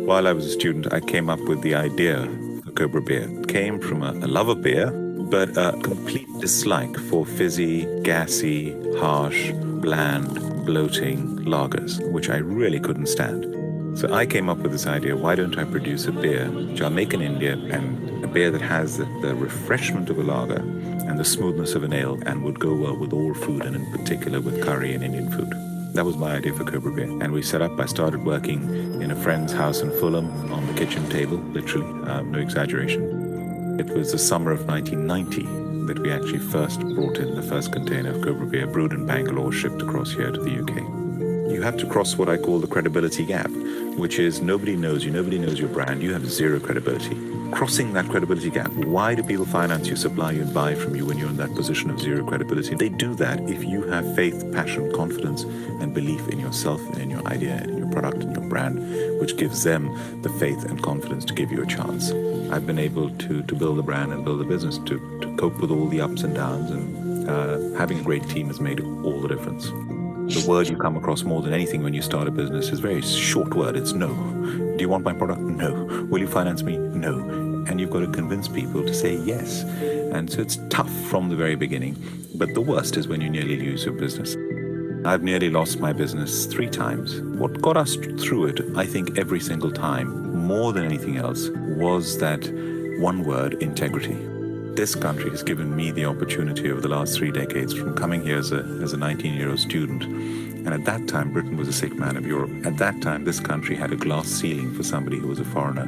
While I was a student, I came up with the idea for Cobra beer. It came from a love of beer, but a complete dislike for fizzy, gassy, harsh, bland, bloating lagers, which I really couldn't stand. So I came up with this idea, why don't I produce a beer which I'll make in India, and a beer that has the refreshment of a lager and the smoothness of an ale and would go well with all food, and in particular with curry and Indian food. That was my idea for Cobra Beer. And we set up, I started working in a friend's house in Fulham on the kitchen table, literally, no exaggeration. It was the summer of 1990 that we actually first brought in the first container of Cobra Beer, brewed in Bangalore, shipped across here to the UK. You have to cross what I call the credibility gap, which is nobody knows you, nobody knows your brand, you have zero credibility. Crossing that credibility gap, why do people finance you, supply you, and buy from you when you're in that position of zero credibility? They do that if you have faith, passion, confidence, and belief in yourself and in your idea and in your product and your brand, which gives them the faith and confidence to give you a chance. I've been able to build a brand and build a business to cope with all the ups and downs, and having a great team has made all the difference. The word you come across more than anything when you start a business is a very short word. It's no. Do you want my product? No. Will you finance me? No. And you've got to convince people to say yes. And so it's tough from the very beginning. But the worst is when you nearly lose your business. I've nearly lost my business 3 times. What got us through it, I think every single time, more than anything else, was that one word, integrity. This country has given me the opportunity over the last 3 decades, from coming here as a 19-year-old student. And at that time, Britain was a sick man of Europe. At that time, this country had a glass ceiling for somebody who was a foreigner,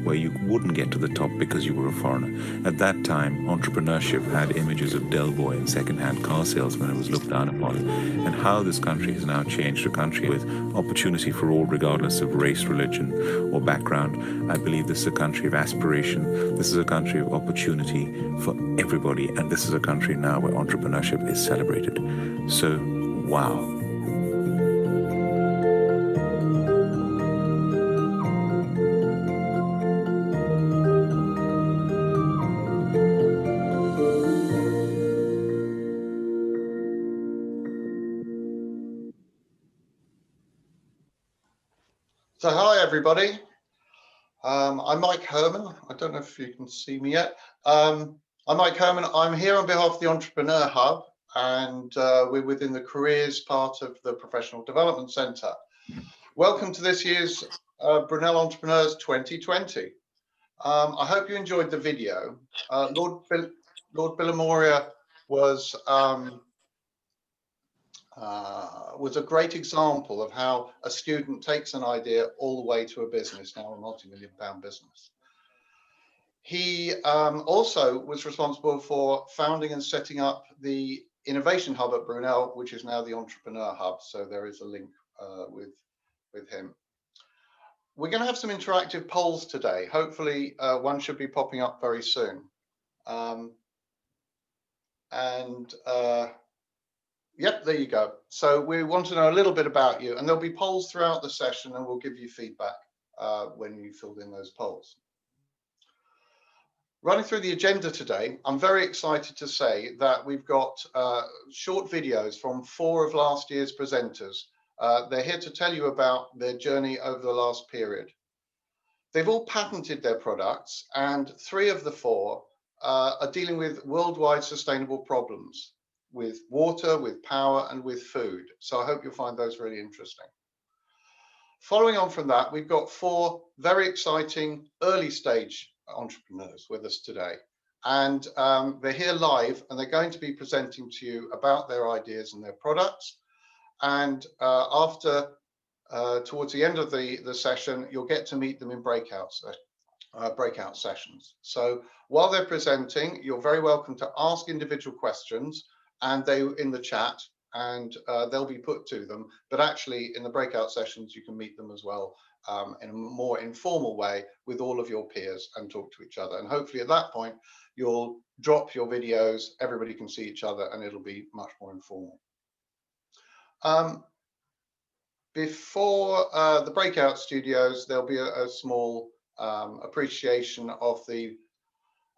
where you wouldn't get to the top because you were a foreigner. At that time, entrepreneurship had images of Del Boy and second-hand car salesmen. It was looked down upon. And how this country has now changed, a country with opportunity for all, regardless of race, religion, or background. I believe this is a country of aspiration. This is a country of opportunity for everybody. And this is a country now where entrepreneurship is celebrated. So, wow. So hi everybody, I'm Mike Herman. I don't know if you can see me yet. I'm Mike Herman. I'm here on behalf of the Entrepreneur Hub, and we're within the careers part of the Professional Development Centre. Welcome to this year's Brunel Entrepreneurs 2020. I hope you enjoyed the video. Lord Billamoria was a great example of how a student takes an idea all the way to a business, now a multi-million-pound business. He also was responsible for founding and setting up the Innovation Hub at Brunel, which is now the Entrepreneur Hub. So there is a link with him. We're going to have some interactive polls today. Hopefully one should be popping up very soon. Yep, there you go. So we want to know a little bit about you, and there'll be polls throughout the session, and we'll give you feedback when you filled in those polls. Running through the agenda today, I'm very excited to say that we've got short videos from 4 of last year's presenters. They're here to tell you about their journey over the last period. They've all patented their products, and 3 of the 4 are dealing with worldwide sustainable problems, with water, with power, and with food. So I hope you'll find those really interesting. Following on from that, we've got 4 very exciting early stage entrepreneurs with us today. And they're here live, and they're going to be presenting to you about their ideas and their products. And towards the end of the session, you'll get to meet them in breakout sessions. So while they're presenting, you're very welcome to ask individual questions, and they in the chat, and they'll be put to them. But actually, in the breakout sessions, you can meet them as well in a more informal way with all of your peers and talk to each other. And hopefully at that point, you'll drop your videos, everybody can see each other, and it'll be much more informal. Before the breakout studios, there'll be a small appreciation of the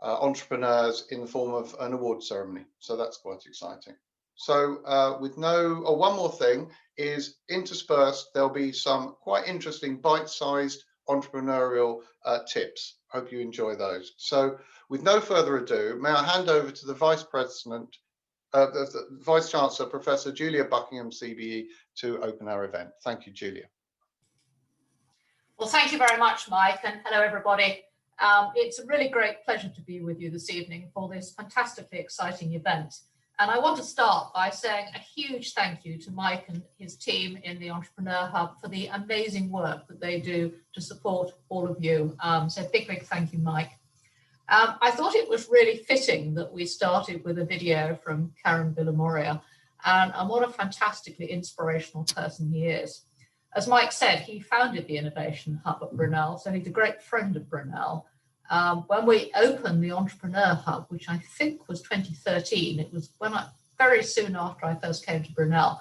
entrepreneurs in the form of an award ceremony. So that's quite exciting. So one more thing is interspersed, there'll be some quite interesting bite-sized entrepreneurial tips. Hope you enjoy those. So with no further ado, may I hand over to the Vice President, the Vice Chancellor, Professor Julia Buckingham, CBE, to open our event. Thank you, Julia. Well, thank you very much, Mike, and hello, everybody. It's a really great pleasure to be with you this evening for this fantastically exciting event. And I want to start by saying a huge thank you to Mike and his team in the Entrepreneur Hub for the amazing work that they do to support all of you. So big thank you, Mike. I thought it was really fitting that we started with a video from Karen Villamoria, and what a fantastically inspirational person he is. As Mike said, he founded the Innovation Hub at Brunel, so he's a great friend of Brunel. When we opened the Entrepreneur Hub, which I think was 2013, it was very soon after I first came to Brunel,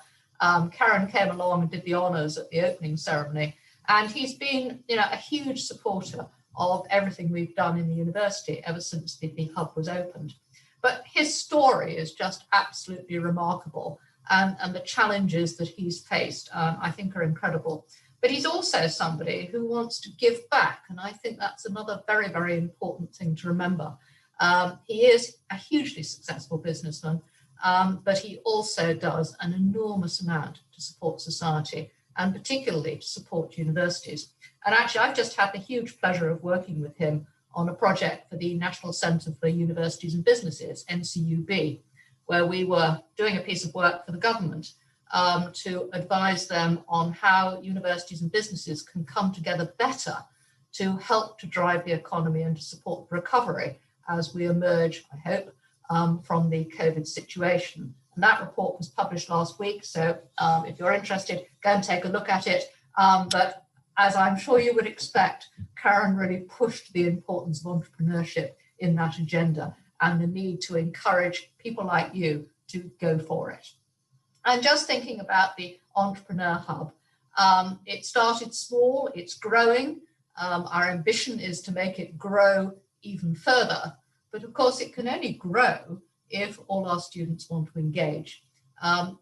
Karen came along and did the honours at the opening ceremony, and he's been, a huge supporter of everything we've done in the university ever since the hub was opened. But his story is just absolutely remarkable. And the challenges that he's faced, I think, are incredible. But he's also somebody who wants to give back. And I think that's another very important thing to remember. He is a hugely successful businessman, but he also does an enormous amount to support society, and particularly to support universities. And actually, I've just had the huge pleasure of working with him on a project for the National Centre for Universities and Businesses, NCUB, where we were doing a piece of work for the government to advise them on how universities and businesses can come together better to help to drive the economy and to support the recovery as we emerge, I hope, from the COVID situation. And that report was published last week, so if you're interested, go and take a look at it. But as I'm sure you would expect, Karen really pushed the importance of entrepreneurship in that agenda and the need to encourage people like you to go for it. And just thinking about the Entrepreneur Hub, it started small, it's growing. Our ambition is to make it grow even further, but of course it can only grow if all our students want to engage.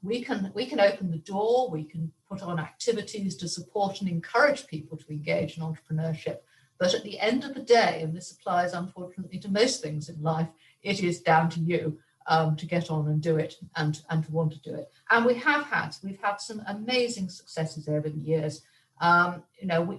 We can open the door, we can put on activities to support and encourage people to engage in entrepreneurship. But at the end of the day, and this applies unfortunately to most things in life, it is down to you to get on and do it and to want to do it. And we've had some amazing successes over the years.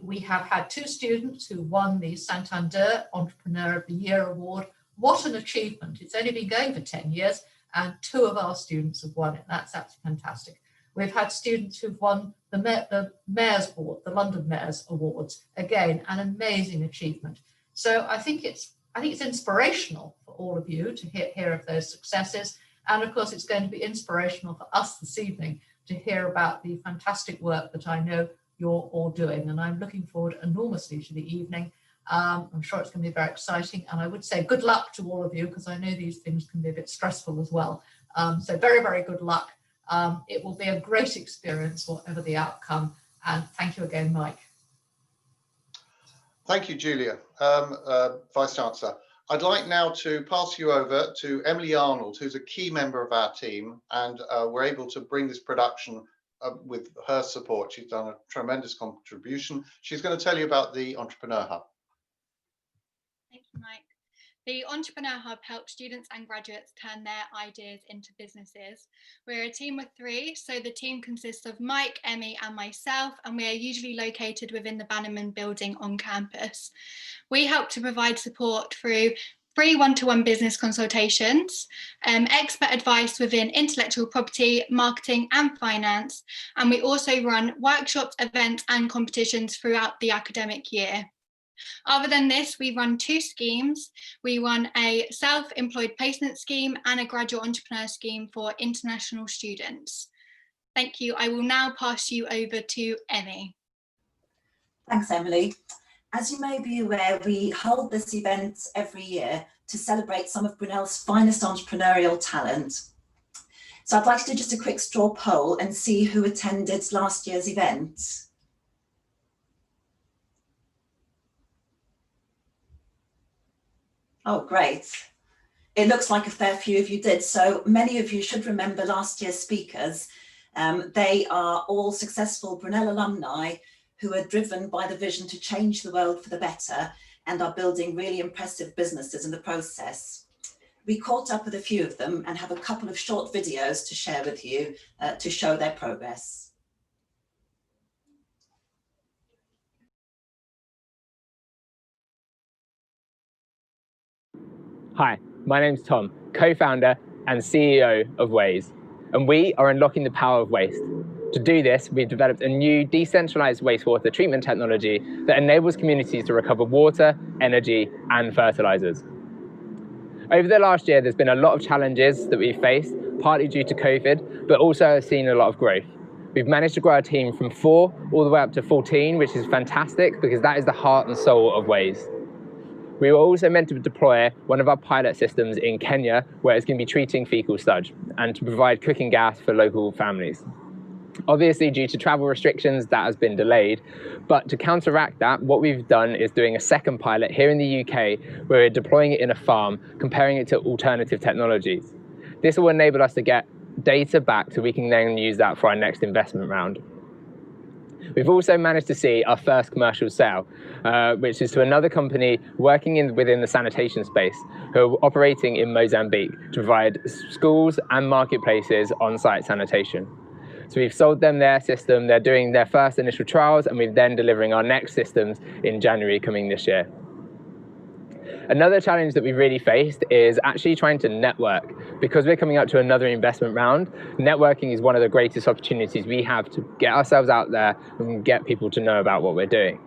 We have had 2 students who won the Santander Entrepreneur of the Year Award. What an achievement. It's only been going for 10 years and 2 of our students have won it. That's absolutely fantastic. We've had students who've won the Mayor's Award, the London Mayor's Awards. Again, an amazing achievement. So I think it's inspirational for all of you to hear of those successes. And of course, it's going to be inspirational for us this evening to hear about the fantastic work that I know you're all doing. And I'm looking forward enormously to the evening. I'm sure it's going to be very exciting. And I would say good luck to all of you, because I know these things can be a bit stressful as well. So very good luck. It will be a great experience, whatever the outcome. And thank you again, Mike. Thank you, Julia, Vice Chancellor. I'd like now to pass you over to Emily Arnold, who's a key member of our team, and we're able to bring this production with her support. She's done a tremendous contribution. She's going to tell you about the Entrepreneur Hub. Thank you, Mike. The Entrepreneur Hub helps students and graduates turn their ideas into businesses. We're a team of 3, so the team consists of Mike, Emmy and myself, and we are usually located within the Bannerman building on campus. We help to provide support through free one-to-one business consultations, expert advice within intellectual property, marketing and finance, and we also run workshops, events and competitions throughout the academic year. Other than this, we run 2 schemes. We run a self-employed placement scheme and a graduate entrepreneur scheme for international students. Thank you. I will now pass you over to Emmy. Thanks, Emily. As you may be aware, we hold this event every year to celebrate some of Brunel's finest entrepreneurial talent. So I'd like to do just a quick straw poll and see who attended last year's event. Oh, great. It looks like a fair few of you did. So many of you should remember last year's speakers. They are all successful Brunel alumni who are driven by the vision to change the world for the better and are building really impressive businesses in the process. We caught up with a few of them and have a couple of short videos to share with you to show their progress. Hi, my name's Tom, co-founder and CEO of Waze, and we are unlocking the power of waste. To do this, we've developed a new decentralized wastewater treatment technology that enables communities to recover water, energy, and fertilizers. Over the last year, there's been a lot of challenges that we've faced, partly due to COVID, but also seen a lot of growth. We've managed to grow our team from 4 all the way up to 14, which is fantastic because that is the heart and soul of Waze. We were also meant to deploy one of our pilot systems in Kenya, where it's going to be treating fecal sludge and to provide cooking gas for local families. Obviously, due to travel restrictions, that has been delayed. But to counteract that, what we've done is doing a second pilot here in the UK, where we're deploying it in a farm, comparing it to alternative technologies. This will enable us to get data back so we can then use that for our next investment round. We've also managed to see our first commercial sale, which is to another company working within the sanitation space, who are operating in Mozambique to provide schools and marketplaces on-site sanitation. So we've sold them their system, they're doing their first initial trials, and we're then delivering our next systems in January coming this year. Another challenge that we've really faced is actually trying to network. Because we're coming up to another investment round, networking is one of the greatest opportunities we have to get ourselves out there and get people to know about what we're doing.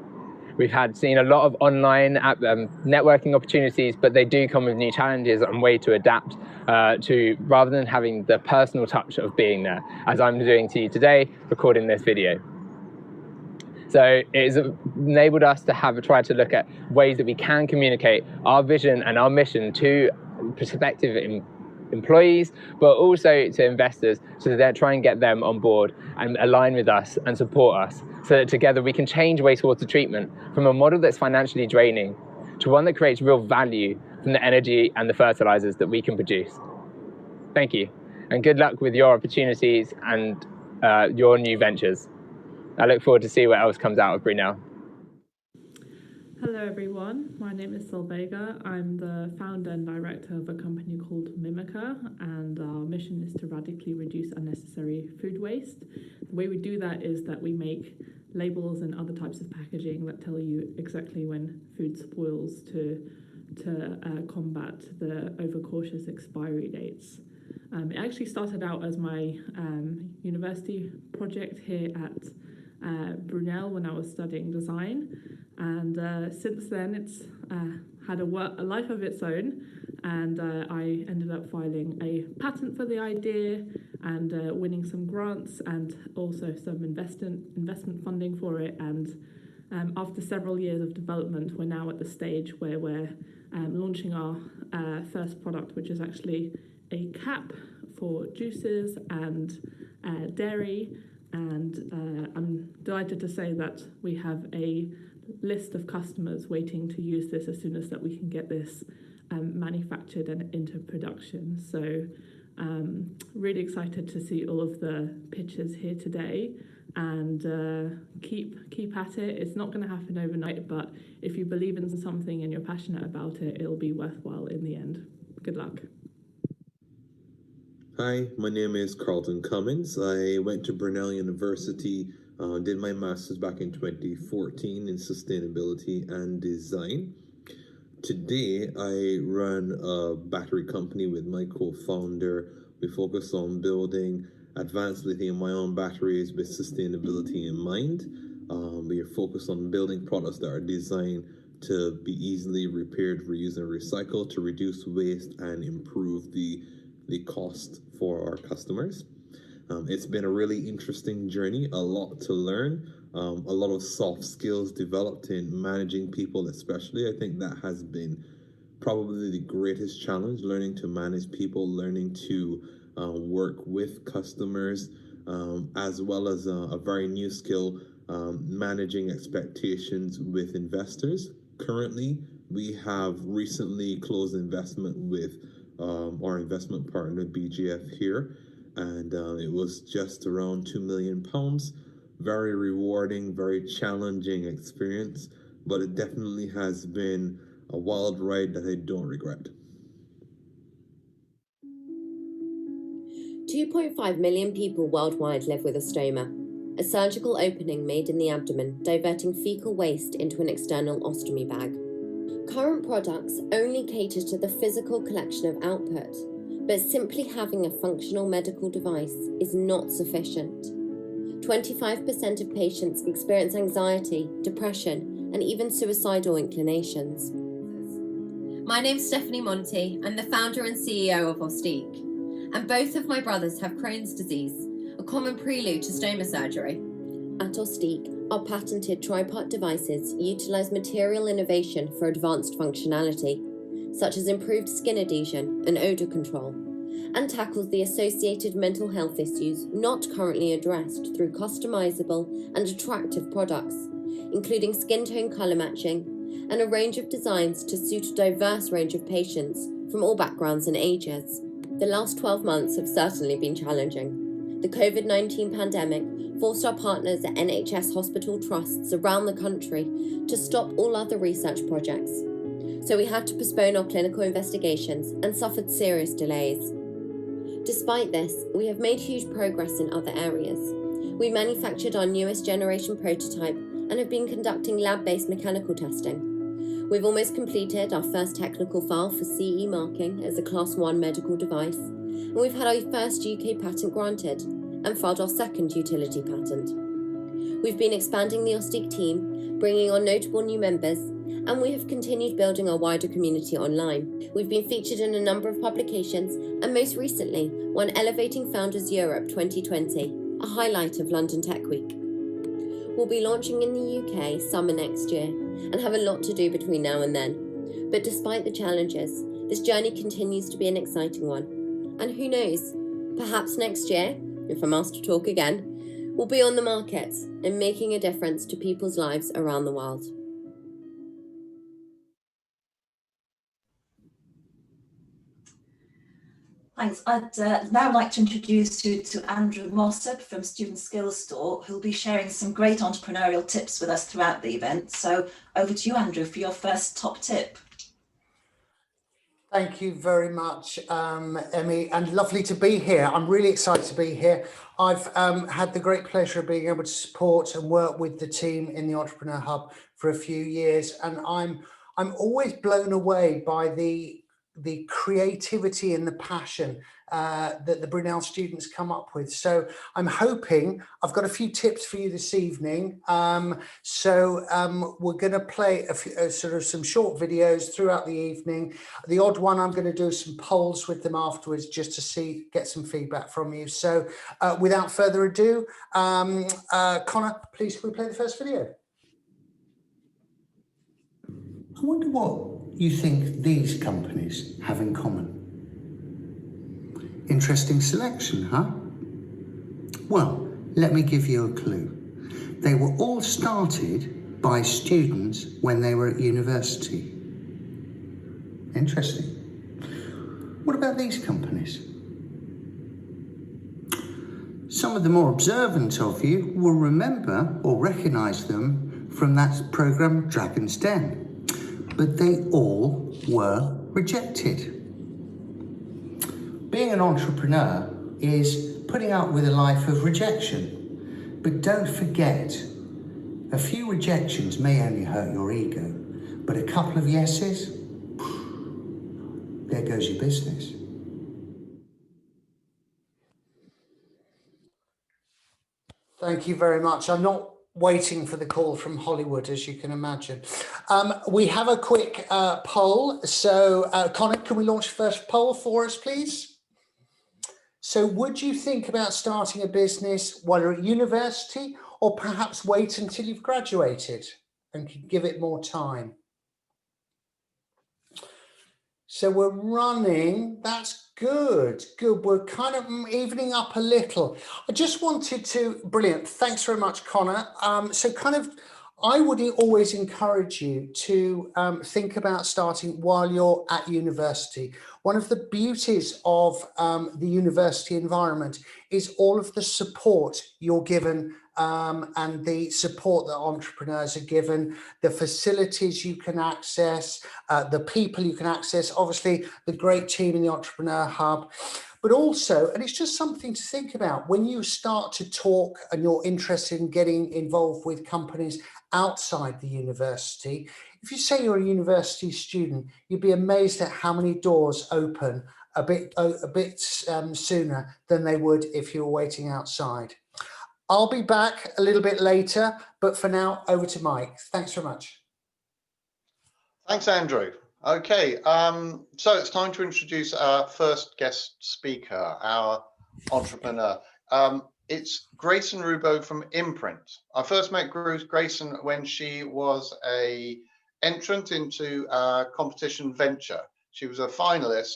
We've seen a lot of online networking opportunities, but they do come with new challenges and way to adapt to, rather than having the personal touch of being there, as I'm doing to you today, recording this video. So it has enabled us to try to look at ways that we can communicate our vision and our mission to prospective employees, but also to investors, so that try and get them on board and align with us and support us, so that together we can change wastewater treatment from a model that's financially draining to one that creates real value from the energy and the fertilizers that we can produce. Thank you, and good luck with your opportunities and your new ventures. I look forward to see what else comes out of Brunel. Hello everyone, my name is Vega. I'm the founder and director of a company called Mimica, and our mission is to radically reduce unnecessary food waste. The way we do that is that we make labels and other types of packaging that tell you exactly when food spoils to combat the overcautious expiry dates. It actually started out as my university project here at Brunel when I was studying design, and since then it's had a life of its own, and I ended up filing a patent for the idea and winning some grants and also some investment funding for it, and after several years of development, we're now at the stage where we're launching our first product, which is actually a cap for juices and dairy. And I'm delighted to say that we have a list of customers waiting to use this as soon as that we can get this manufactured and into production. So really excited to see all of the pictures here today, and keep at it. It's not going to happen overnight, but if you believe in something and you're passionate about it, it'll be worthwhile in the end. Good luck. Hi, my name is Carlton Cummins. I went to Brunel University, did my master's back in 2014 in sustainability and design. Today, I run a battery company with my co-founder. We focus on building advanced lithium-ion batteries with sustainability in mind. We are focused on building products that are designed to be easily repaired, reused, and recycled to reduce waste and improve the cost for our customers. It's been a really interesting journey, a lot to learn, a lot of soft skills developed in managing people especially. I think that has been probably the greatest challenge, learning to manage people, learning to work with customers, as well as a very new skill, managing expectations with investors. Currently, we have recently closed investment with our investment partner BGF here, and it was just around £2 million. very rewarding, very challenging experience, but it definitely has been a wild ride that I don't regret. 2.5 million people worldwide live with a stoma, a surgical opening made in the abdomen, diverting fecal waste into an external ostomy bag. Current products only cater to the physical collection of output, but simply having a functional medical device is not sufficient. 25% of patients experience anxiety, depression, and even suicidal inclinations. My name's Stephanie Monty. I'm the founder and CEO of Ostique, and both of my brothers have Crohn's disease, a common prelude to stoma surgery. At Ostique, our patented tripart devices utilize material innovation for advanced functionality, such as improved skin adhesion and odor control, and tackles the associated mental health issues not currently addressed through customizable and attractive products, including skin tone color matching and a range of designs to suit a diverse range of patients from all backgrounds and ages. The last 12 months have certainly been challenging. The COVID-19 pandemic forced our partners at NHS hospital trusts around the country to stop all other research projects. So we had to postpone our clinical investigations and suffered serious delays. Despite this, we have made huge progress in other areas. We manufactured our newest generation prototype and have been conducting lab-based mechanical testing. We've almost completed our first technical file for CE marking as a Class 1 medical device, and we've had our first UK patent granted and filed our second utility patent. We've been expanding the Ostique team, bringing on notable new members, and we have continued building our wider community online. We've been featured in a number of publications and most recently won Elevating Founders Europe 2020, a highlight of London Tech Week. We'll be launching in the UK summer next year and have a lot to do between now and then. But despite the challenges, this journey continues to be an exciting one. And who knows, perhaps next year, if I'm asked to talk again, we'll be on the market and making a difference to people's lives around the world. Thanks. I'd now like to introduce you to Andrew Mossop from Student Skills Store, who'll be sharing some great entrepreneurial tips with us throughout the event. So over to you, Andrew, for your first top tip. Thank you very much, Emmy, and lovely to be here. I'm really excited to be here. I've had the great pleasure of being able to support and work with the team in the Entrepreneur Hub for a few years, and I'm always blown away by the creativity and the passion that the Brunel students come up with. So I'm hoping, I've got a few tips for you this evening. We're going to play sort of some short videos throughout the evening. The odd one, I'm going to do some polls with them afterwards just to get some feedback from you. So without further ado, Connor, please can we play the first video? I wonder what you think these companies have in common. Interesting selection, huh? Well, let me give you a clue. They were all started by students when they were at university. Interesting. What about these companies? Some of the more observant of you will remember or recognise them from that programme Dragon's Den. But they all were rejected. Being an entrepreneur is putting up with a life of rejection. But don't forget, a few rejections may only hurt your ego, but a couple of yeses, there goes your business. Thank you very much. I'm not waiting for the call from Hollywood, as you can imagine. We have a quick poll. So Connor, can we launch the first poll for us, please? So would you think about starting a business while you're at university, or perhaps wait until you've graduated and give it more time? So we're running, that's good, good. We're kind of evening up a little. I just wanted to, brilliant, thanks very much, Connor. I would always encourage you to think about starting while you're at university. One of the beauties of the university environment is all of the support you're given and the support that entrepreneurs are given, the facilities you can access, the people you can access, obviously the great team in the Entrepreneur Hub. But also, and it's just something to think about, when you start to talk and you're interested in getting involved with companies outside the university, if you say you're a university student, you'd be amazed at how many doors open a bit sooner than they would if you were waiting outside. I'll be back a little bit later, but for now, over to Mike. Thanks very much. Thanks, Andrew. Okay, so it's time to introduce our first guest speaker, our entrepreneur. It's Grayson Rubo from Imprint. I first met Grayson when she was an entrant into our competition Venture. She was a finalist.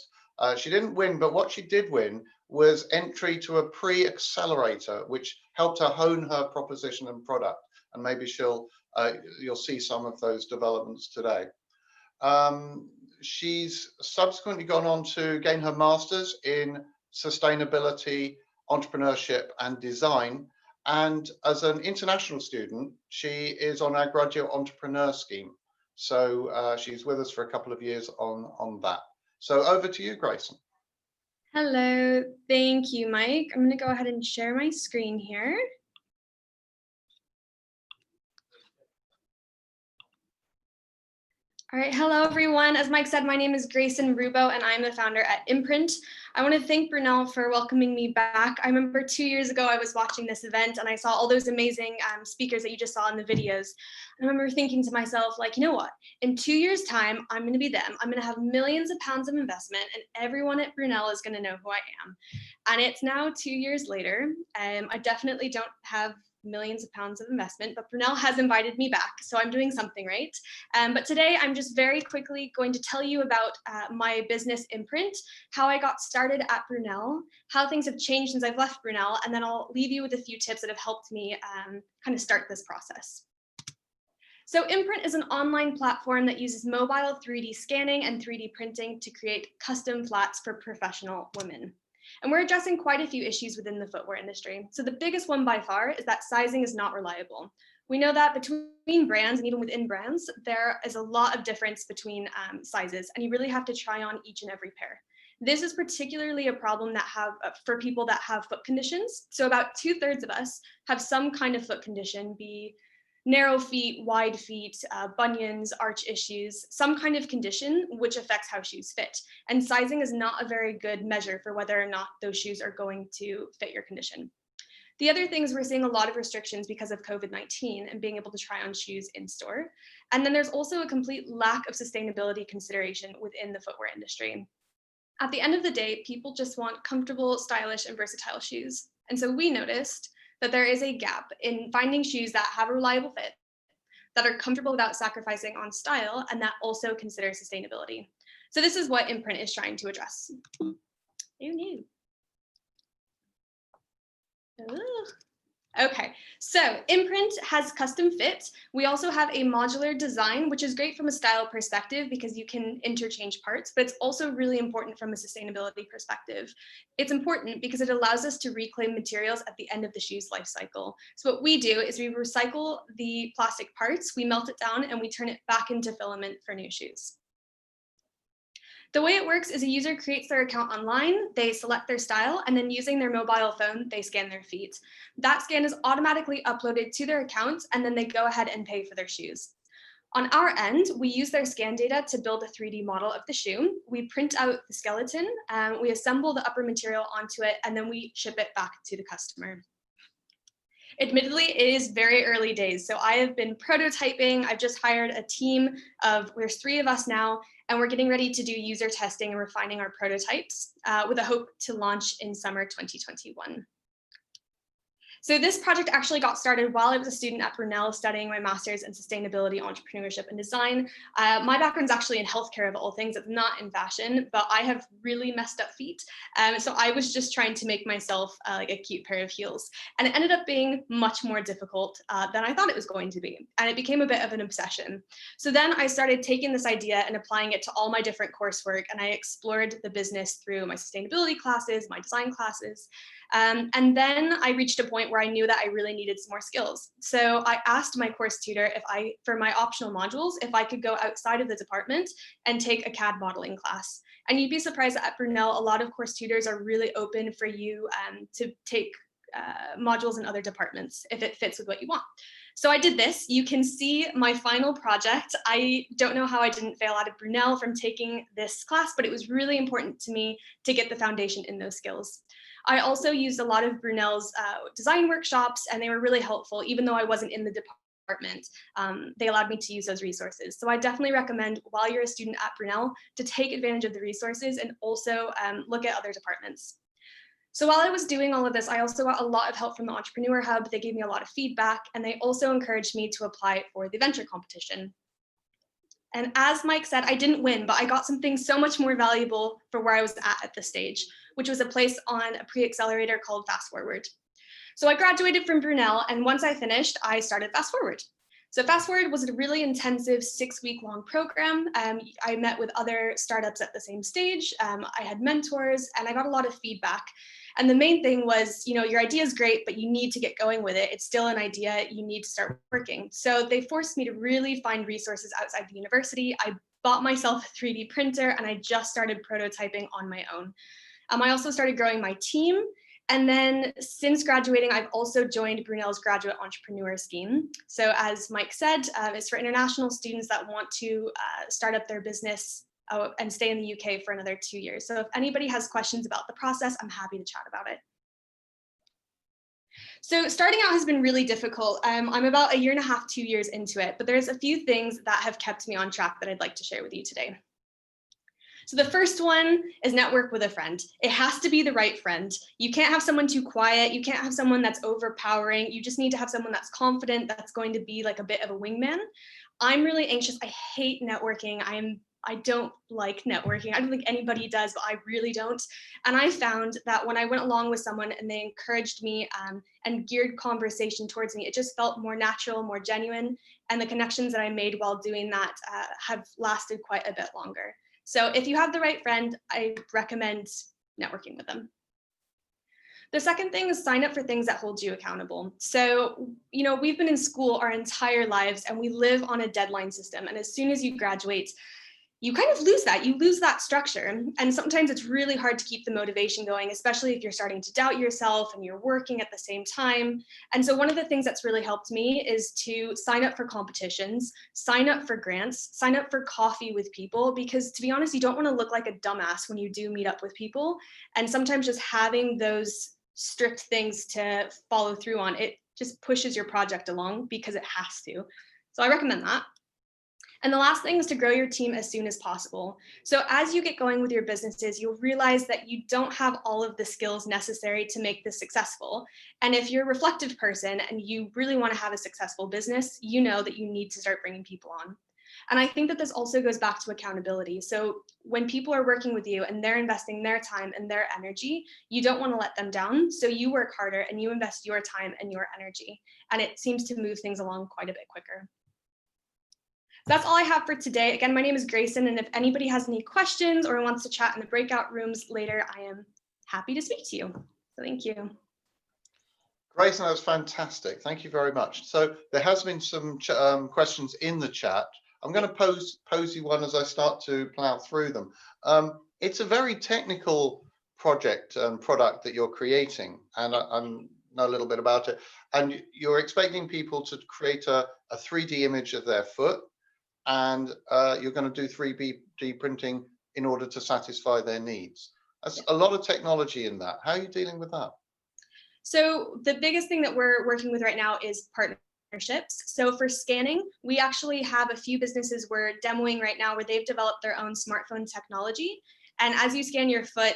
She didn't win, but what she did win was entry to a pre-accelerator, which helped her hone her proposition and product. And maybe you'll see some of those developments today. She's subsequently gone on to gain her master's in sustainability, entrepreneurship and design. And as an international student, she is on our graduate entrepreneur scheme. So she's with us for a couple of years on that. So over to you, Grayson. Hello, thank you, Mike. I'm going to go ahead and share my screen here. All right, hello everyone. As Mike said, my name is Grayson Rubo and I'm the founder at Imprint. I want to thank Brunel for welcoming me back. I remember 2 years ago I was watching this event and I saw all those amazing speakers that you just saw in the videos. I remember thinking to myself, like, you know what? In 2 years' time, I'm going to be them. I'm going to have millions of pounds of investment and everyone at Brunel is going to know who I am. And it's now 2 years later. I definitely don't have millions of pounds of investment, but Brunel has invited me back, so I'm doing something right. But today I'm just very quickly going to tell you about my business Imprint, how I got started at Brunel, how things have changed since I've left Brunel, and then I'll leave you with a few tips that have helped me kind of start this process. So Imprint is an online platform that uses mobile 3D scanning and 3D printing to create custom flats for professional women. And we're addressing quite a few issues within the footwear industry. So the biggest one by far is that sizing is not reliable. We know that between brands and even within brands, there is a lot of difference between sizes, and you really have to try on each and every pair. This is particularly a problem that for people that have foot conditions. So about 2/3 of us have some kind of foot condition, be narrow feet, wide feet, bunions, arch issues, some kind of condition which affects how shoes fit. And sizing is not a very good measure for whether or not those shoes are going to fit your condition. The other thing is we're seeing a lot of restrictions because of COVID-19 and being able to try on shoes in store. And then there's also a complete lack of sustainability consideration within the footwear industry. At the end of the day, people just want comfortable, stylish, and versatile shoes. And so we noticed that there is a gap in finding shoes that have a reliable fit, that are comfortable without sacrificing on style, and that also consider sustainability. So this is what Imprint is trying to address. Who knew? Ooh. Okay, so Imprint has custom fit. We also have a modular design, which is great from a style perspective because you can interchange parts, but it's also really important from a sustainability perspective. It's important because it allows us to reclaim materials at the end of the shoe's life cycle. So what we do is we recycle the plastic parts, we melt it down, and we turn it back into filament for new shoes. The way it works is a user creates their account online, they select their style, and then using their mobile phone, they scan their feet. That scan is automatically uploaded to their account, and then they go ahead and pay for their shoes. On our end, we use their scan data to build a 3D model of the shoe. We print out the skeleton, we assemble the upper material onto it, and then we ship it back to the customer. Admittedly, it is very early days. So I have been prototyping. I've just hired a team there's 3 of us now, and we're getting ready to do user testing and refining our prototypes with a hope to launch in summer 2021. So this project actually got started while I was a student at Brunel studying my master's in sustainability, entrepreneurship, and design. My background's actually in healthcare of all things. It's not in fashion, but I have really messed up feet. So I was just trying to make myself like a cute pair of heels. And it ended up being much more difficult than I thought it was going to be. And it became a bit of an obsession. So then I started taking this idea and applying it to all my different coursework. And I explored the business through my sustainability classes, my design classes. And then I reached a point where where I knew that I really needed some more skills. So I asked my course tutor for my optional modules, if I could go outside of the department and take a CAD modeling class. And you'd be surprised that at Brunel, a lot of course tutors are really open for you to take modules in other departments if it fits with what you want. So I did this. You can see my final project. I don't know how I didn't fail out of Brunel from taking this class, but it was really important to me to get the foundation in those skills. I also used a lot of Brunel's design workshops, and they were really helpful, even though I wasn't in the department. They allowed me to use those resources. So I definitely recommend, while you're a student at Brunel, to take advantage of the resources and also look at other departments. So while I was doing all of this, I also got a lot of help from the Entrepreneur Hub. They gave me a lot of feedback, and they also encouraged me to apply for the venture competition. And as Mike said, I didn't win, but I got something so much more valuable for where I was at this stage, which was a place on a pre-accelerator called Fast Forward. So I graduated from Brunel, and once I finished, I started Fast Forward. So Fast Forward was a really intensive 6-week-long program. I met with other startups at the same stage. I had mentors, and I got a lot of feedback. And the main thing was, your idea is great, but you need to get going with it. It's still an idea. You need to start working. So they forced me to really find resources outside the university. I bought myself a 3D printer, and I just started prototyping on my own. I also started growing my team. And then since graduating, I've also joined Brunel's Graduate Entrepreneur Scheme. So as Mike said, it's for international students that want to start up their business and stay in the UK for another 2 years. So if anybody has questions about the process, I'm happy to chat about it. So starting out has been really difficult. I'm about 1.5 years, 2 years into it, but there's a few things that have kept me on track that I'd like to share with you today. So the first one is network with a friend. It has to be the right friend. You can't have someone too quiet. You can't have someone that's overpowering. You just need to have someone that's confident, that's going to be like a bit of a wingman. I'm really anxious. I hate networking. I don't like networking. I don't think anybody does, but I really don't. And I found that when I went along with someone and they encouraged me and geared conversation towards me, it just felt more natural, more genuine. And the connections that I made while doing that have lasted quite a bit longer. So if you have the right friend, I recommend networking with them. The second thing is sign up for things that hold you accountable. So, we've been in school our entire lives and we live on a deadline system. And as soon as you graduate, you kind of lose that. You lose that structure. And sometimes it's really hard to keep the motivation going, especially if you're starting to doubt yourself and you're working at the same time. And so one of the things that's really helped me is to sign up for competitions, sign up for grants, sign up for coffee with people, because to be honest, you don't want to look like a dumbass when you do meet up with people. And sometimes just having those strict things to follow through on, it just pushes your project along because it has to. So I recommend that. And the last thing is to grow your team as soon as possible. So as you get going with your businesses, you'll realize that you don't have all of the skills necessary to make this successful. And if you're a reflective person and you really want to have a successful business, you know that you need to start bringing people on. And I think that this also goes back to accountability. So when people are working with you and they're investing their time and their energy, you don't want to let them down. So you work harder and you invest your time and your energy. And it seems to move things along quite a bit quicker. That's all I have for today. Again, my name is Grayson, and if anybody has any questions or wants to chat in the breakout rooms later, I am happy to speak to you. So thank you. Grayson, that was fantastic. Thank you very much. So there has been some questions in the chat. I'm going to pose you one as I start to plow through them. It's a very technical project and product that you're creating, and I know a little bit about it. And you're expecting people to create a 3D image of their foot, and you're going to do 3D printing in order to satisfy their needs. That's a lot of technology in that. How are you dealing with that? So the biggest thing that we're working with right now is partnerships. So for scanning, we actually have a few businesses we're demoing right now where they've developed their own smartphone technology. And as you scan your foot,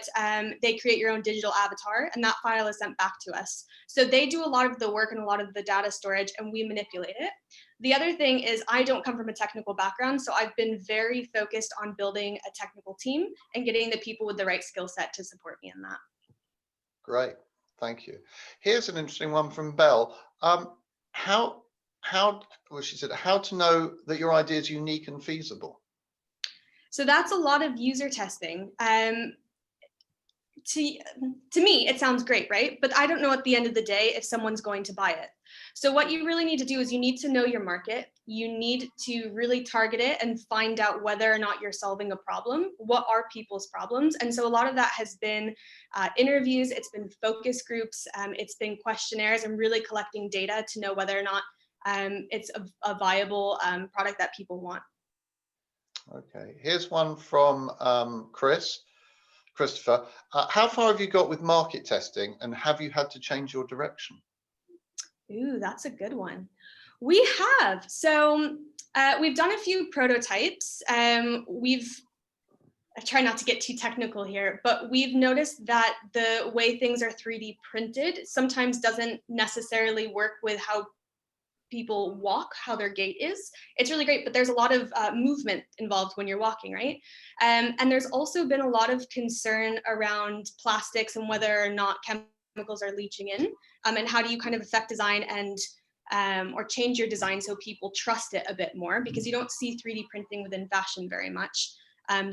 they create your own digital avatar, and that file is sent back to us. So they do a lot of the work and a lot of the data storage, and we manipulate it. The other thing is I don't come from a technical background, so I've been very focused on building a technical team and getting the people with the right skill set to support me in that. Great, thank you. Here's an interesting one from Belle. How to know that your idea is unique and feasible? So that's a lot of user testing. to me, it sounds great, right? But I don't know at the end of the day if someone's going to buy it. So what you really need to do is you need to know your market. You need to really target it and find out whether or not you're solving a problem. What are people's problems? And so a lot of that has been interviews, it's been focus groups, it's been questionnaires, and really collecting data to know whether or not it's a viable product that people want. Okay, here's one from Christopher. How far have you got with market testing, and have you had to change your direction? Ooh, that's a good one. We have. So we've done a few prototypes. I try not to get too technical here, but we've noticed that the way things are 3D printed sometimes doesn't necessarily work with how people walk, how their gait is. It's really great, but there's a lot of movement involved when you're walking, right? And there's also been a lot of concern around plastics and whether or not chemicals are leaching in, and how do you kind of affect design and or change your design so people trust it a bit more, because you don't see 3D printing within fashion very much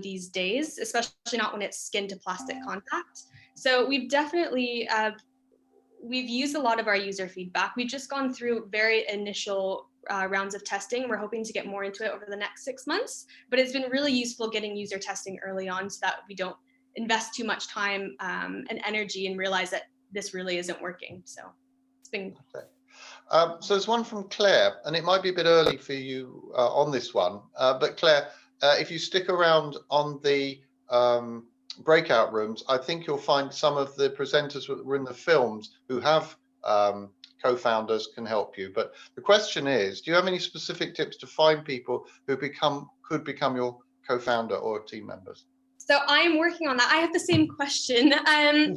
these days, especially not when it's skin to plastic contact. So we've definitely we've used a lot of our user feedback. We've just gone through very initial rounds of testing. We're hoping to get more into it over the next 6 months, but it's been really useful getting user testing early on so that we don't invest too much time and energy and realize that this really isn't working. So it's been. Okay. So there's one from Claire, and it might be a bit early for you on this one, but Claire, if you stick around on the breakout rooms, I think you'll find some of the presenters who were in the films who have co-founders can help you. But the question is, do you have any specific tips to find people who could become your co-founder or team members? So I'm working on that. I have the same question.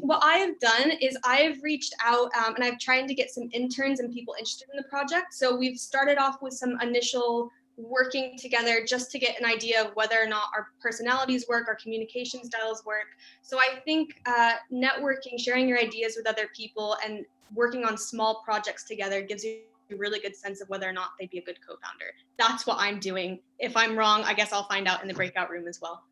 What I've done is I've reached out and I've tried to get some interns and people interested in the project. So we've started off with some initial working together just to get an idea of whether or not our personalities work, our communication styles work. So I think networking, sharing your ideas with other people and working on small projects together gives you a really good sense of whether or not they'd be a good co-founder. That's what I'm doing. If I'm wrong, I guess I'll find out in the breakout room as well.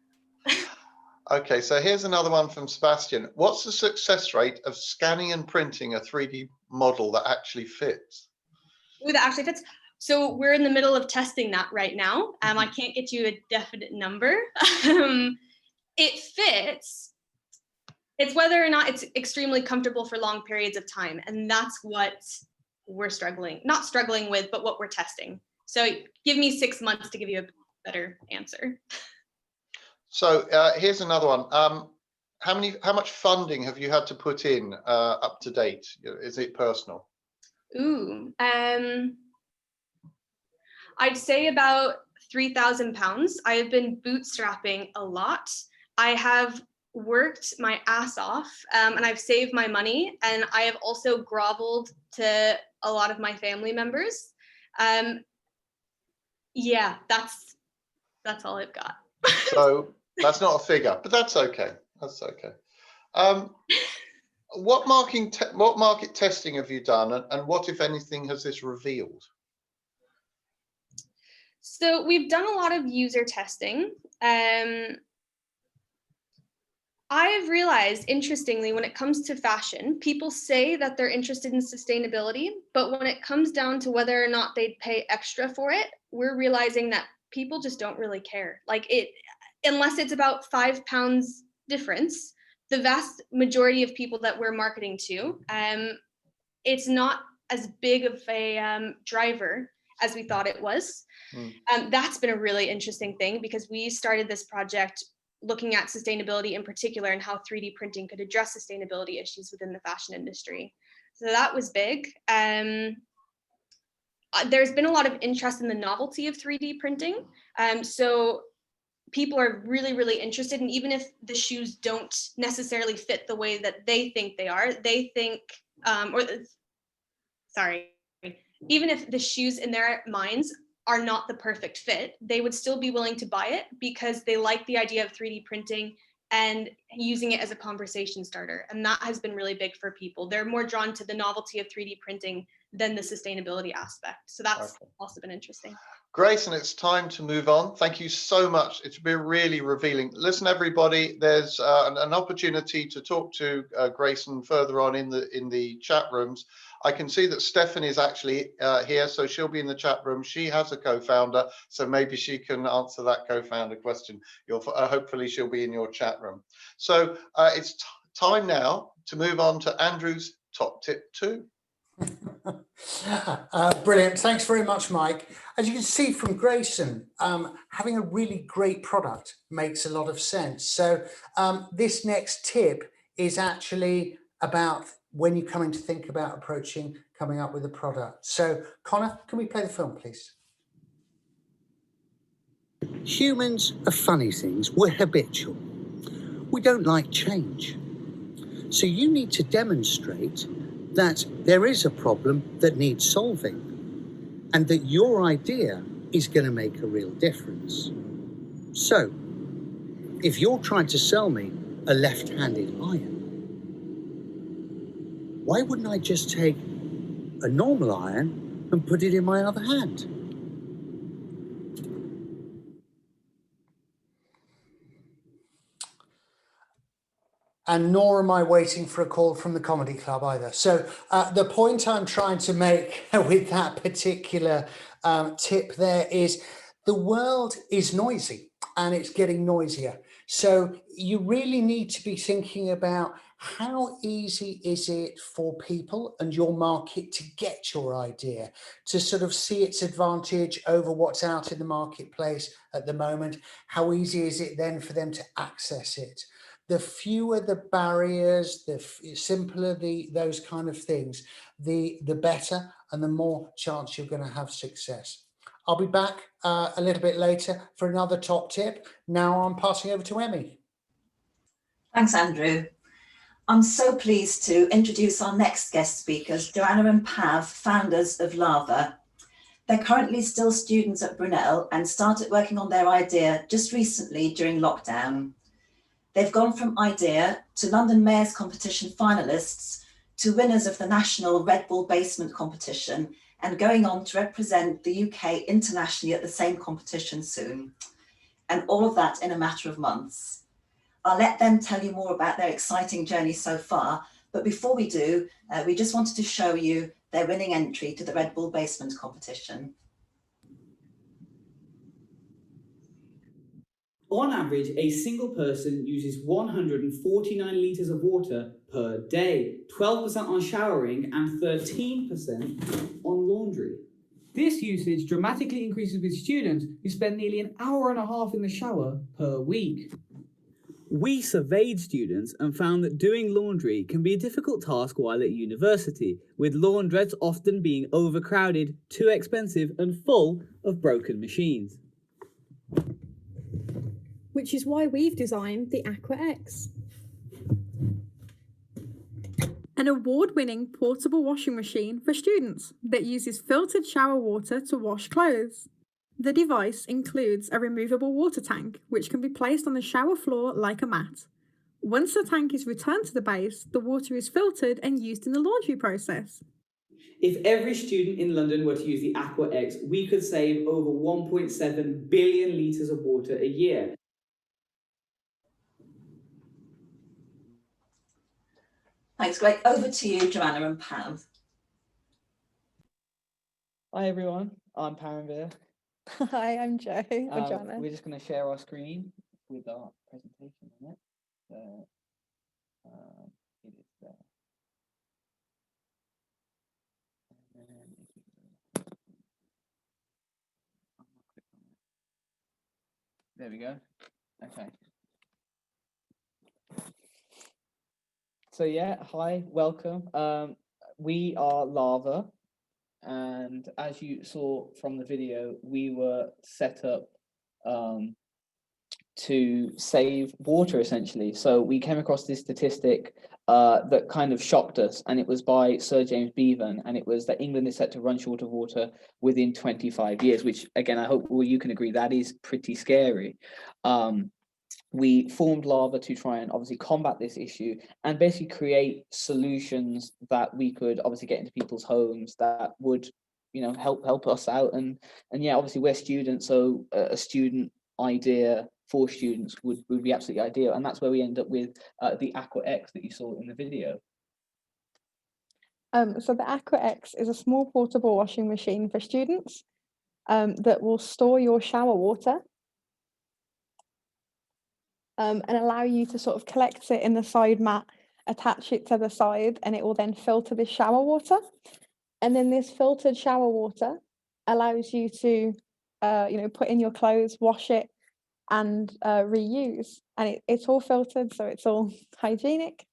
Okay, so here's another one from Sebastian. What's the success rate of scanning and printing a 3D model that actually fits? Ooh, that actually fits. So we're in the middle of testing that right now. I can't get you a definite number. It fits. It's whether or not it's extremely comfortable for long periods of time. And that's what we're not struggling with, but what we're testing. So give me 6 months to give you a better answer. So here's another one. How much funding have you had to put in up to date? Is it personal? Ooh, I'd say about £3,000. I have been bootstrapping a lot. I have worked my ass off and I've saved my money, and I have also groveled to a lot of my family members. Yeah, that's all I've got. So that's not a figure, but that's okay. That's okay. What market testing have you done, and what, if anything, has this revealed? So we've done a lot of user testing. I've realized, interestingly, when it comes to fashion, people say that they're interested in sustainability, but when it comes down to whether or not they'd pay extra for it, we're realizing that people just don't really care. Like unless it's about £5 difference, the vast majority of people that we're marketing to, it's not as big of a driver as we thought it was. That's been a really interesting thing, because we started this project looking at sustainability in particular and how 3D printing could address sustainability issues within the fashion industry. So that was big. There's been a lot of interest in the novelty of 3D printing. So people are really, really interested. And even if the shoes don't necessarily fit the way that they think they are, they think, even if the shoes in their minds are not the perfect fit, they would still be willing to buy it because they like the idea of 3D printing and using it as a conversation starter. And that has been really big for people. They're more drawn to the novelty of 3D printing than the sustainability aspect. So that's also been interesting. Grace, and it's time to move on. Thank you so much. It's been really revealing. Listen, everybody, there's an opportunity to talk to Grayson further on in the chat rooms. I can see that Stephanie is actually here, so she'll be in the chat room. She has a co-founder, so maybe she can answer that co-founder question. Hopefully she'll be in your chat room. So it's time now to move on to Andrew's top tip 2. Brilliant. Thanks very much, Mike. As you can see from Grayson, having a really great product makes a lot of sense. So this next tip is actually about when you're coming to think about coming up with a product. So Connor, can we play the film, please? Humans are funny things. We're habitual. We don't like change. So you need to demonstrate that there is a problem that needs solving and that your idea is going to make a real difference. So if you're trying to sell me a left-handed iron, why wouldn't I just take a normal iron and put it in my other hand? And nor am I waiting for a call from the comedy club either. So the point I'm trying to make with that particular tip there is the world is noisy and it's getting noisier. So you really need to be thinking about how easy is it for people and your market to get your idea, to sort of see its advantage over what's out in the marketplace at the moment. How easy is it then for them to access it? The fewer the barriers, the simpler those kind of things, the better and the more chance you're going to have success. I'll be back a little bit later for another top tip. Now I'm passing over to Emmy. Thanks, Andrew. I'm so pleased to introduce our next guest speakers, Joanna and Pav, founders of Lava. They're currently still students at Brunel and started working on their idea just recently during lockdown. They've gone from idea to London Mayor's competition finalists to winners of the national Red Bull basement competition and going on to represent the UK internationally at the same competition soon. And all of that in a matter of months. I'll let them tell you more about their exciting journey so far. But before we do, we just wanted to show you their winning entry to the Red Bull basement competition. On average, a single person uses 149 litres of water per day, 12% on showering and 13% on laundry. This usage dramatically increases with students who spend nearly an hour and a half in the shower per week. We surveyed students and found that doing laundry can be a difficult task while at university, with laundrettes often being overcrowded, too expensive and full of broken machines. Which is why we've designed the Aqua X. An award-winning portable washing machine for students that uses filtered shower water to wash clothes. The device includes a removable water tank, which can be placed on the shower floor like a mat. Once the tank is returned to the base, the water is filtered and used in the laundry process. If every student in London were to use the Aqua X, we could save over 1.7 billion litres of water a year. Thanks, great. Over to you, Joanna and Pav. Hi everyone, I'm Paranvir. Hi, I'm Jo, or Joanna. We're just going to share our screen with our presentation on it. It is there. There we go. Okay. So yeah, hi, welcome. We are Lava, and as you saw from the video, we were set up to save water essentially. So we came across this statistic that kind of shocked us, and it was by Sir James Bevan, and it was that England is set to run short of water within 25 years, which again, I hope you can agree that is pretty scary. We formed Lava to try and obviously combat this issue and basically create solutions that we could obviously get into people's homes that would, help us out. And yeah, obviously we're students, so a student idea for students would be absolutely ideal, and that's where we end up with the Aqua X that you saw in the video. So the Aqua X is a small portable washing machine for students that will store your shower water and allow you to sort of collect it in the side mat, attach it to the side, and it will then filter the shower water. And then this filtered shower water allows you to, put in your clothes, wash it, and reuse. And it's all filtered, so it's all hygienic.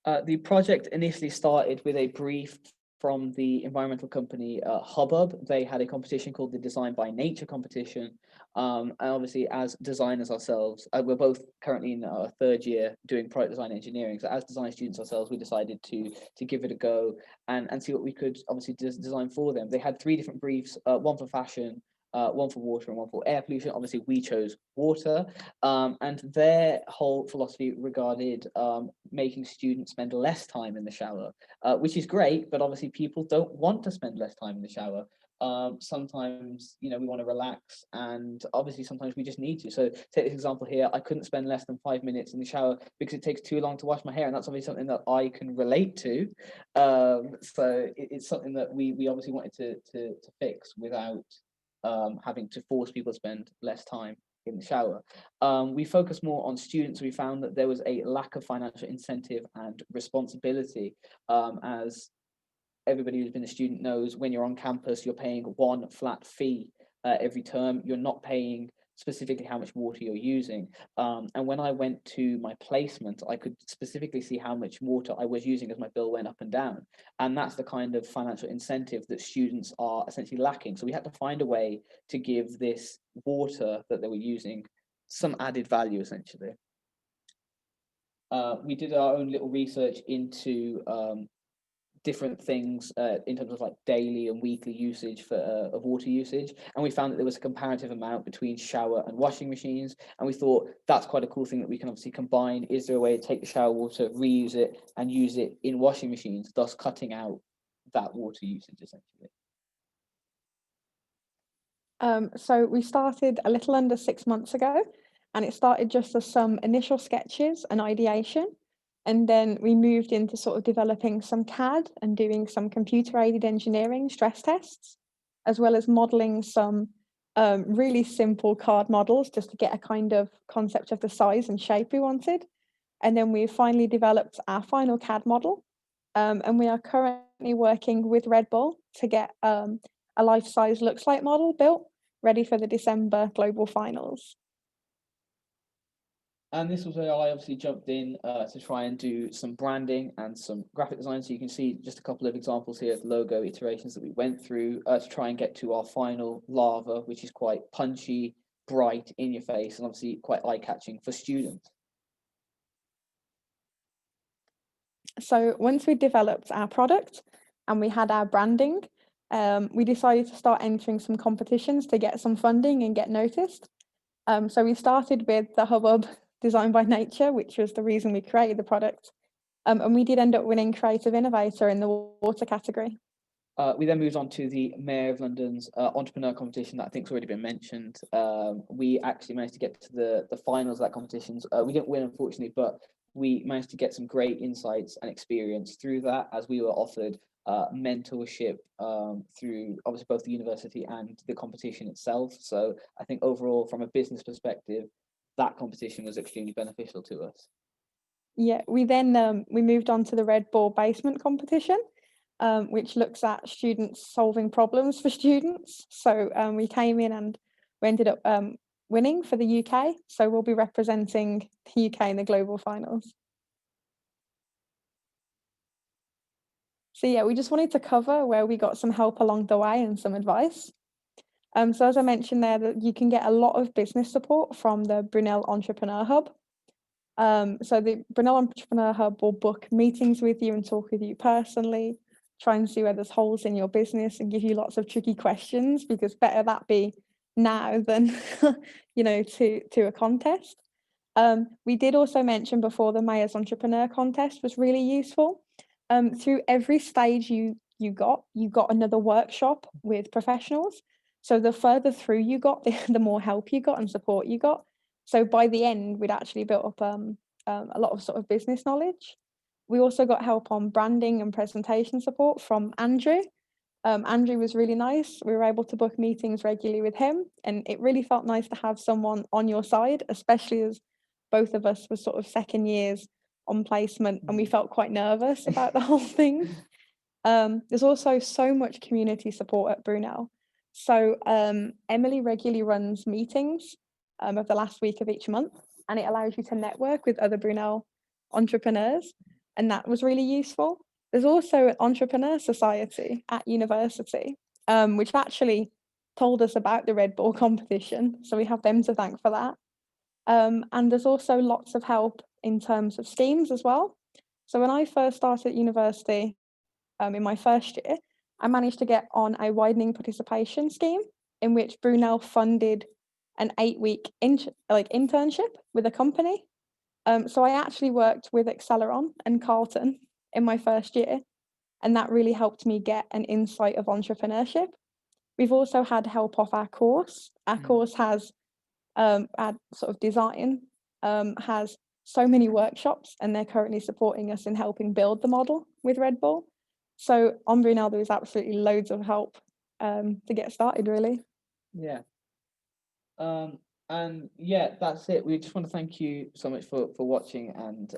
The project initially started with a brief from the environmental company Hubbub. They had a competition called the Design by Nature competition. And obviously, as designers ourselves, we're both currently in our third year doing product design engineering. So as design students ourselves, we decided to give it a go and see what we could obviously design for them. They had 3 different briefs, one for fashion, one for water and one for air pollution. Obviously, we chose water, and their whole philosophy regarded making students spend less time in the shower, which is great, but obviously people don't want to spend less time in the shower. Sometimes, we want to relax, and obviously sometimes we just need to. So take this example here, I couldn't spend less than 5 minutes in the shower because it takes too long to wash my hair, and that's obviously something that I can relate to. So it's something that we obviously wanted to fix without having to force people to spend less time in the shower. We focus more on students. We found that there was a lack of financial incentive and responsibility, as everybody who's been a student knows, when you're on campus, you're paying one flat fee every term. You're not paying specifically how much water you're using. And when I went to my placement, I could specifically see how much water I was using as my bill went up and down. And that's the kind of financial incentive that students are essentially lacking. So we had to find a way to give this water that they were using some added value, essentially. We did our own little research into different things in terms of like daily and weekly usage for of water usage, and we found that there was a comparative amount between shower and washing machines, and we thought that's quite a cool thing that we can obviously combine. Is there a way to take the shower water, reuse it, and use it in washing machines, thus cutting out that water usage essentially? So we started a little under 6 months ago, and it started just as some initial sketches and ideation. And then we moved into sort of developing some CAD and doing some computer-aided engineering stress tests, as well as modeling some really simple card models just to get a kind of concept of the size and shape we wanted. And then we finally developed our final CAD model. And we are currently working with Red Bull to get a life-size looks like model built, ready for the December global finals. And this was where I obviously jumped in to try and do some branding and some graphic design. So you can see just a couple of examples here of logo iterations that we went through to try and get to our final lava, which is quite punchy, bright, in your face, and obviously quite eye-catching for students. So once we developed our product and we had our branding, we decided to start entering some competitions to get some funding and get noticed. So we started with the Hubbub Design by Nature, which was the reason we created the product. And we did end up winning Creative Innovator in the water category. We then moved on to the Mayor of London's entrepreneur competition that I think's already been mentioned. We actually managed to get to the finals of that competition. We didn't win, unfortunately, but we managed to get some great insights and experience through that, as we were offered mentorship through obviously both the university and the competition itself. So I think overall, from a business perspective, that competition was extremely beneficial to us. Yeah, we then we moved on to the Red Bull basement competition, which looks at students solving problems for students. So we came in and we ended up winning for the UK. So we'll be representing the UK in the global finals. So yeah, we just wanted to cover where we got some help along the way and some advice. So as I mentioned there, that you can get a lot of business support from the Brunel Entrepreneur Hub. So the Brunel Entrepreneur Hub will book meetings with you and talk with you personally, try and see where there's holes in your business and give you lots of tricky questions, because better that be now than, to a contest. We did also mention before the Mayor's Entrepreneur Contest was really useful. Through every stage you you got another workshop with professionals. So the further through you got, the more help you got and support you got. So by the end, we'd actually built up a lot of sort of business knowledge. We also got help on branding and presentation support from Andrew. Andrew was really nice. We were able to book meetings regularly with him, and it really felt nice to have someone on your side, especially as both of us were sort of second years on placement and we felt quite nervous about the whole thing. There's also so much community support at Brunel. So Emily regularly runs meetings of the last week of each month, and it allows you to network with other Brunel entrepreneurs, and that was really useful. There's also an entrepreneur society at university, which actually told us about the Red Bull competition, so we have them to thank for that. And there's also lots of help in terms of schemes as well. So when I first started at university, in my first year, I managed to get on a widening participation scheme in which Brunel funded an 8-week internship with a company. So I actually worked with Acceleron and Carlton in my first year, and that really helped me get an insight of entrepreneurship. We've also had help off our course. Our course has our sort of design has so many workshops, and they're currently supporting us in helping build the model with Red Bull. So on Brunel, there is absolutely loads of help to get started, really. Yeah. And yeah, that's it. We just want to thank you so much for watching and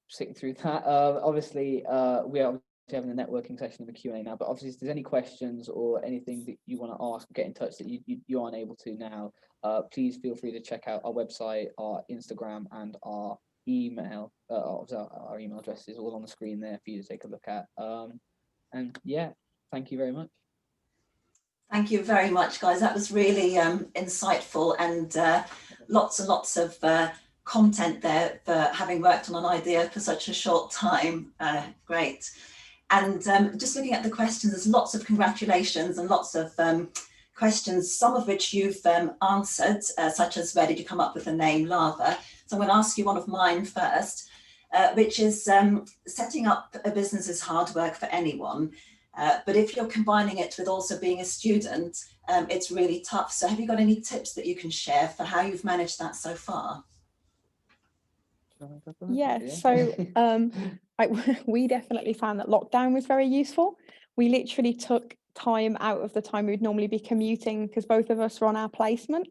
sitting through that. Obviously, we are having a networking session in the Q&A now, but obviously if there's any questions or anything that you want to ask, get in touch that you aren't able to now, please feel free to check out our website, our Instagram, and our email. Our email address is all on the screen there for you to take a look at. And yeah, thank you very much. Thank you very much, guys. That was really insightful, and lots of content there for having worked on an idea for such a short time. Great. And just looking at the questions, there's lots of congratulations and lots of questions, some of which you've answered, such as where did you come up with the name Lava? So I'm going to ask you one of mine first, which is setting up a business is hard work for anyone. But if you're combining it with also being a student, it's really tough. So have you got any tips that you can share for how you've managed that so far? Yeah, so we definitely found that lockdown was very useful. We literally took time out of the time we'd normally be commuting, because both of us were on our placement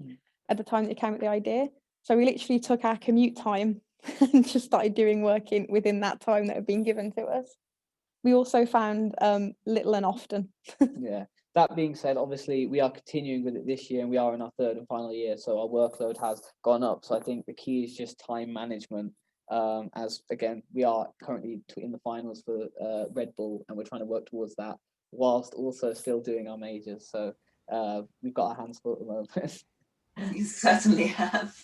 at the time that we came up with the idea. So we literally took our commute time and just started doing work within that time that had been given to us. We also found little and often. Yeah. That being said, obviously we are continuing with it this year, and we are in our third and final year, so our workload has gone up. So I think the key is just time management. As again, we are currently in the finals for Red Bull, and we're trying to work towards that whilst also still doing our majors. So we've got our hands full at the moment. You certainly have.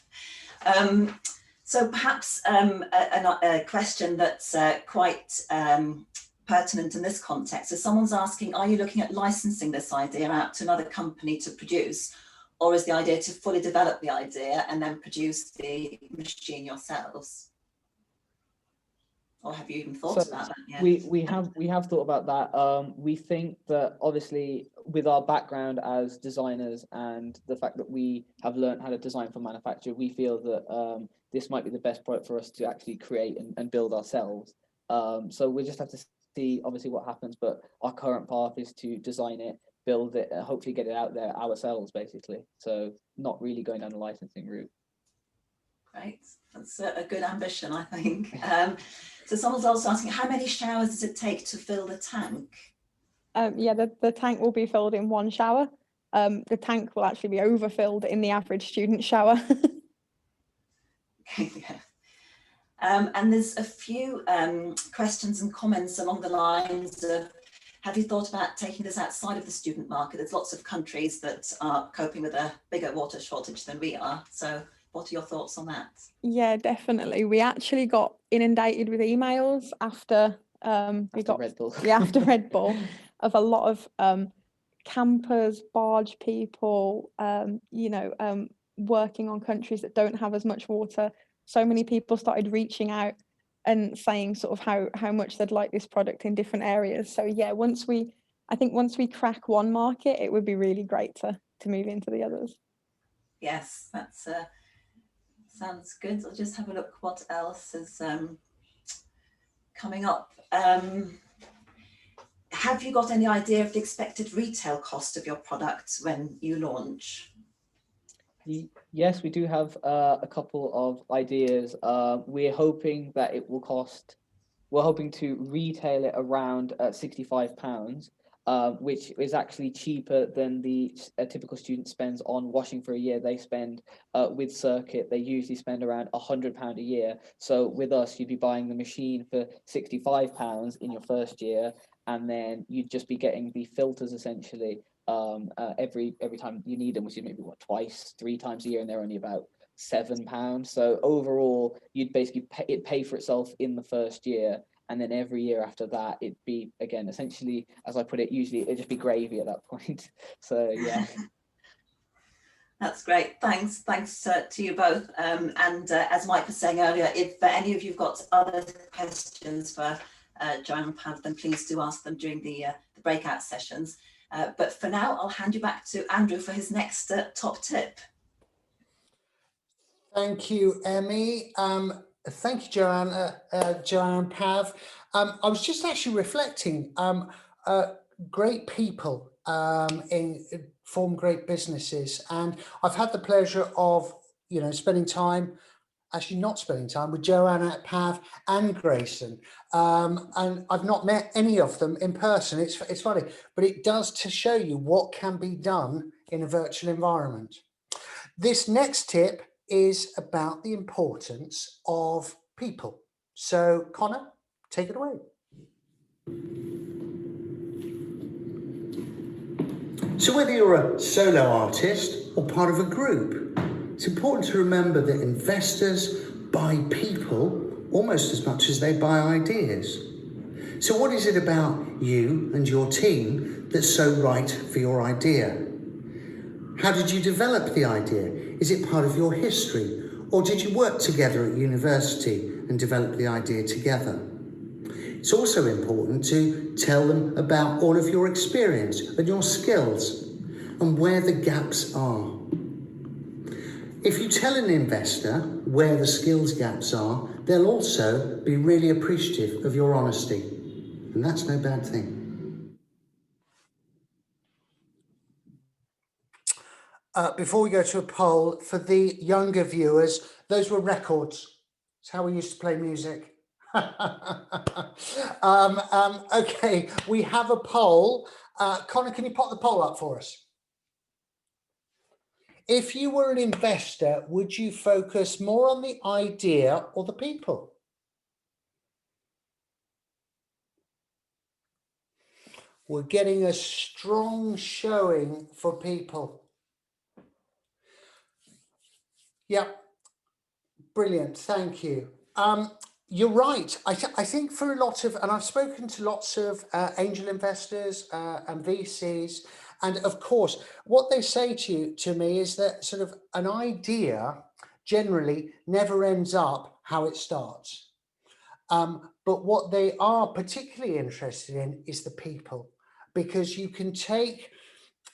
So perhaps a question that's quite pertinent in this context. So someone's asking, are you looking at licensing this idea out to another company to produce, or is the idea to fully develop the idea and then produce the machine yourselves? Or have you even thought about that yet? We have thought about that. We think that obviously with our background as designers and the fact that we have learned how to design for manufacture, we feel that this might be the best product for us to actually create and build ourselves. So we just have to see obviously what happens, but our current path is to design it, build it, and hopefully get it out there ourselves, basically. So not really going down the licensing route. Great, that's a good ambition, I think. So someone's also asking, how many showers does it take to fill the tank? Yeah, the tank will be filled in one shower. The tank will actually be overfilled in the average student shower. Okay, yeah. And there's a few questions and comments along the lines of, have you thought about taking this outside of the student market? There's lots of countries that are coping with a bigger water shortage than we are. So what are your thoughts on that? Yeah, definitely. We actually got inundated with emails after Red Bull. Yeah, after Red Bull, of a lot of campers, barge people, working on countries that don't have as much water. So many people started reaching out and saying sort of how much they'd like this product in different areas. So yeah, once we I think once we crack one market, it would be really great to move into the others. Yes, that's sounds good. I'll just have a look what else is coming up. Have you got any idea of the expected retail cost of your products when you launch? Yes, we do have a couple of ideas. We're hoping that it will cost, we're hoping to retail it around £65, which is actually cheaper than a typical student spends on washing for a year. They spend with Circuit, they usually spend around £100 a year. So with us, you'd be buying the machine for £65 in your first year, and then you'd just be getting the filters essentially every time you need them, which is maybe twice, 3 times a year, and they're only about £7. So overall, you'd basically pay for itself in the first year, and then every year after that, it'd be, again, essentially, as I put it, usually it'd just be gravy at that point. So yeah. That's great. Thanks to you both. And as Mike was saying earlier, if any of you've got other questions for Joanne and Pav, then please do ask them during the breakout sessions. But for now, I'll hand you back to Andrew for his next top tip. Thank you, Emmy. Thank you, Joanne and Pav. I was just actually reflecting, great people form great businesses. And I've had the pleasure of, spending time, actually not spending time with Joanne, Pav and Grayson. And I've not met any of them in person. It's funny, but it does to show you what can be done in a virtual environment. This next tip is about the importance of people. So Connor, take it away. So whether you're a solo artist or part of a group, it's important to remember that investors buy people almost as much as they buy ideas. So what is it about you and your team that's so right for your idea? How did you develop the idea? Is it part of your history? Or did you work together at university and develop the idea together? It's also important to tell them about all of your experience and your skills and where the gaps are. If you tell an investor where the skills gaps are, they'll also be really appreciative of your honesty. And that's no bad thing. Before we go to a poll, for the younger viewers, those were records. It's how we used to play music. Okay, we have a poll. Connor, can you pop the poll up for us? If you were an investor, would you focus more on the idea or the people? We're getting a strong showing for people. Yeah, brilliant. Thank you. You're right. I think for a lot of, and I've spoken to lots of angel investors and VCs, and of course, what they say to me is that sort of an idea generally never ends up how it starts. But what they are particularly interested in is the people, because you can take,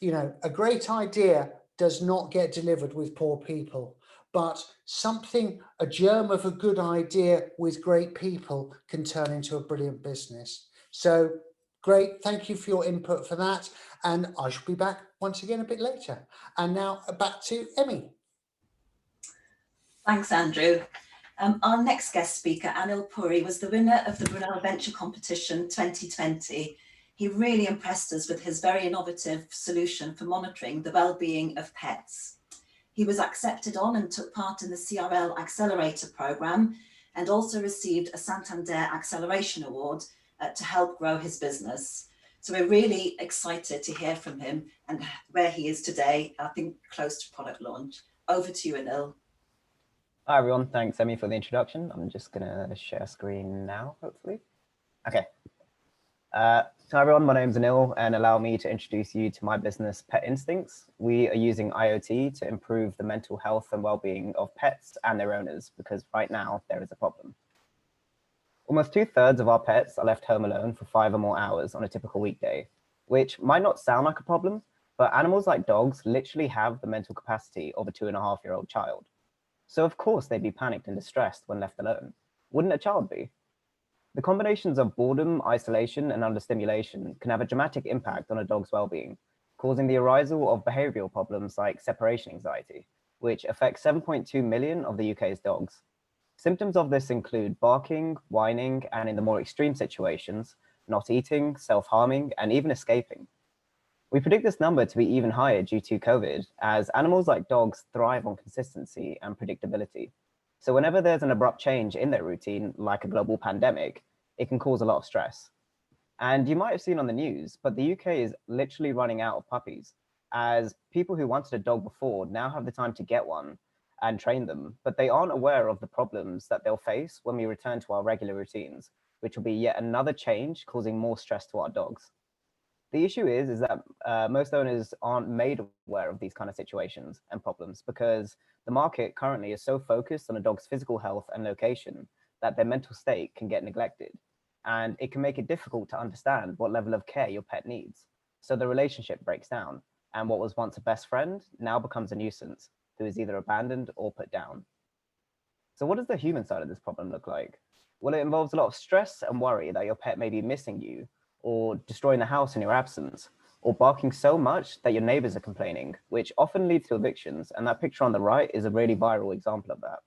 a great idea does not get delivered with poor people. But a germ of a good idea with great people can turn into a brilliant business. So great, thank you for your input for that. And I shall be back once again a bit later. And now back to Emmy. Thanks, Andrew. Our next guest speaker, Anil Puri, was the winner of the Brunel Venture Competition 2020. He really impressed us with his very innovative solution for monitoring the well-being of pets. He was accepted on and took part in the CRL Accelerator Programme and also received a Santander Acceleration Award to help grow his business. So we're really excited to hear from him and where he is today, I think close to product launch. Over to you, Anil. Hi everyone, thanks Emmy for the introduction. I'm just gonna share screen now, hopefully. Okay. So everyone, my name's Anil, and allow me to introduce you to my business, Pet Instincts. We are using IoT to improve the mental health and well-being of pets and their owners, because right now there is a problem. Almost 2/3 of our pets are left home alone for 5 or more hours on a typical weekday. which might not sound like a problem, but animals like dogs literally have the mental capacity of a 2.5-year-old child. So of course they'd be panicked and distressed when left alone. Wouldn't a child be? The combinations of boredom, isolation, and understimulation can have a dramatic impact on a dog's well-being, causing the arisal of behavioral problems like separation anxiety, which affects 7.2 million of the UK's dogs. Symptoms of this include barking, whining, and in the more extreme situations, not eating, self-harming, and even escaping. We predict this number to be even higher due to COVID, as animals like dogs thrive on consistency and predictability. So whenever there's an abrupt change in their routine, like a global pandemic, it can cause a lot of stress. And you might have seen on the news, but the UK is literally running out of puppies, as people who wanted a dog before now have the time to get one and train them, but they aren't aware of the problems that they'll face when we return to our regular routines, which will be yet another change causing more stress to our dogs. The issue is that most owners aren't made aware of these kind of situations and problems because the market currently is so focused on a dog's physical health and location that their mental state can get neglected. And it can make it difficult to understand what level of care your pet needs. So the relationship breaks down, and what was once a best friend now becomes a nuisance who is either abandoned or put down. So what does the human side of this problem look like? Well, it involves a lot of stress and worry that your pet may be missing you, or destroying the house in your absence, or barking so much that your neighbors are complaining, which often leads to evictions, and that picture on the right is a really viral example of that.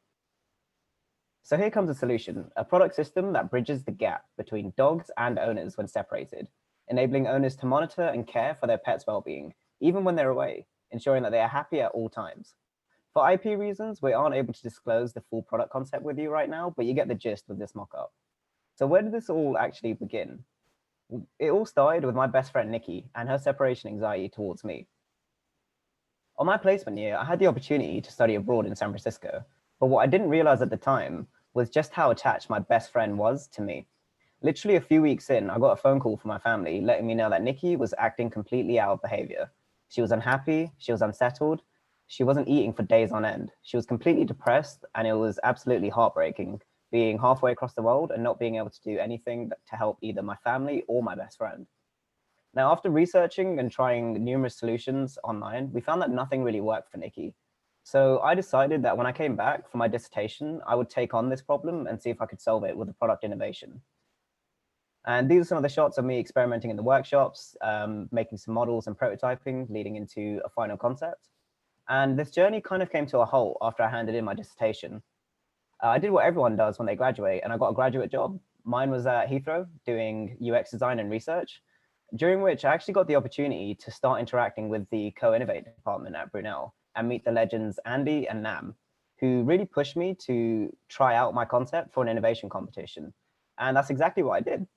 So here comes a solution, a product system that bridges the gap between dogs and owners when separated, enabling owners to monitor and care for their pet's well-being, even when they're away, ensuring that they are happy at all times. For IP reasons, we aren't able to disclose the full product concept with you right now, but you get the gist of this mock-up. So where did this all actually begin? It all started with my best friend Nikki and her separation anxiety towards me. On my placement year, I had the opportunity to study abroad in San Francisco, but what I didn't realize at the time was just how attached my best friend was to me. Literally a few weeks in, I got a phone call from my family letting me know that Nikki was acting completely out of behavior. She was unhappy, she was unsettled, she wasn't eating for days on end. She was completely depressed, and it was absolutely heartbreaking being halfway across the world and not being able to do anything to help either my family or my best friend. Now, after researching and trying numerous solutions online, we found that nothing really worked for Nikki. So I decided that when I came back for my dissertation, I would take on this problem and see if I could solve it with a product innovation. And these are some of the shots of me experimenting in the workshops, making some models and prototyping, leading into a final concept. And this journey kind of came to a halt after I handed in my dissertation. I did what everyone does when they graduate, and I got a graduate job. Mine was at Heathrow doing UX design and research, during which I actually got the opportunity to start interacting with the co-innovate department at Brunel and meet the legends Andy and Nam, who really pushed me to try out my concept for an innovation competition. And that's exactly what I did,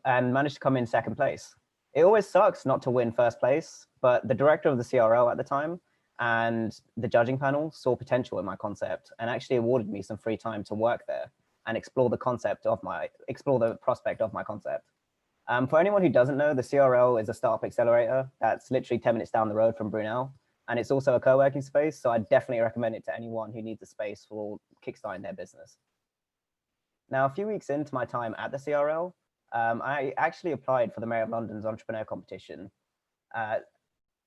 and managed to come in second place. It always sucks not to win first place, but the director of the CRO at the time and the judging panel saw potential in my concept and actually awarded me some free time to work there and explore the prospect of my concept. For anyone who doesn't know, the CRL is a startup accelerator that's literally 10 minutes down the road from Brunel, and it's also a co-working space, so I definitely recommend it to anyone who needs a space for kickstarting their business. Now, a few weeks into my time at the CRL, I actually applied for the Mayor of London's entrepreneur competition,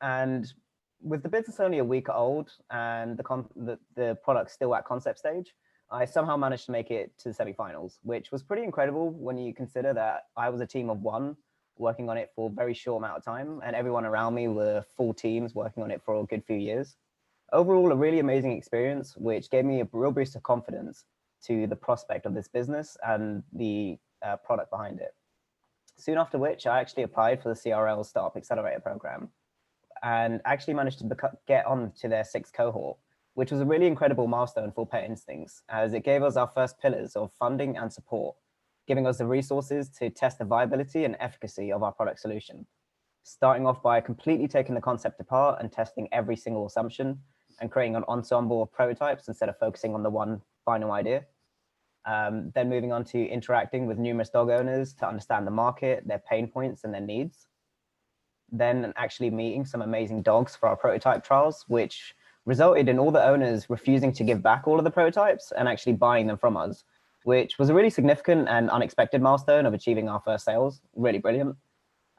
and with the business only a week old and the product still at concept stage, I somehow managed to make it to the semi-finals, which was pretty incredible when you consider that I was a team of one working on it for a very short amount of time, and everyone around me were full teams working on it for a good few years. Overall, a really amazing experience, which gave me a real boost of confidence to the prospect of this business and the product behind it. Soon after which, I actually applied for the CRL Startup Accelerator program and actually managed to get on to their 6th cohort, which was a really incredible milestone for Pet Instincts, as it gave us our first pillars of funding and support, giving us the resources to test the viability and efficacy of our product solution, starting off by completely taking the concept apart and testing every single assumption and creating an ensemble of prototypes instead of focusing on the one final idea. Then moving on to interacting with numerous dog owners to understand the market, their pain points and their needs. Then actually meeting some amazing dogs for our prototype trials, which resulted in all the owners refusing to give back all of the prototypes and actually buying them from us, which was a really significant and unexpected milestone of achieving our first sales. Really brilliant.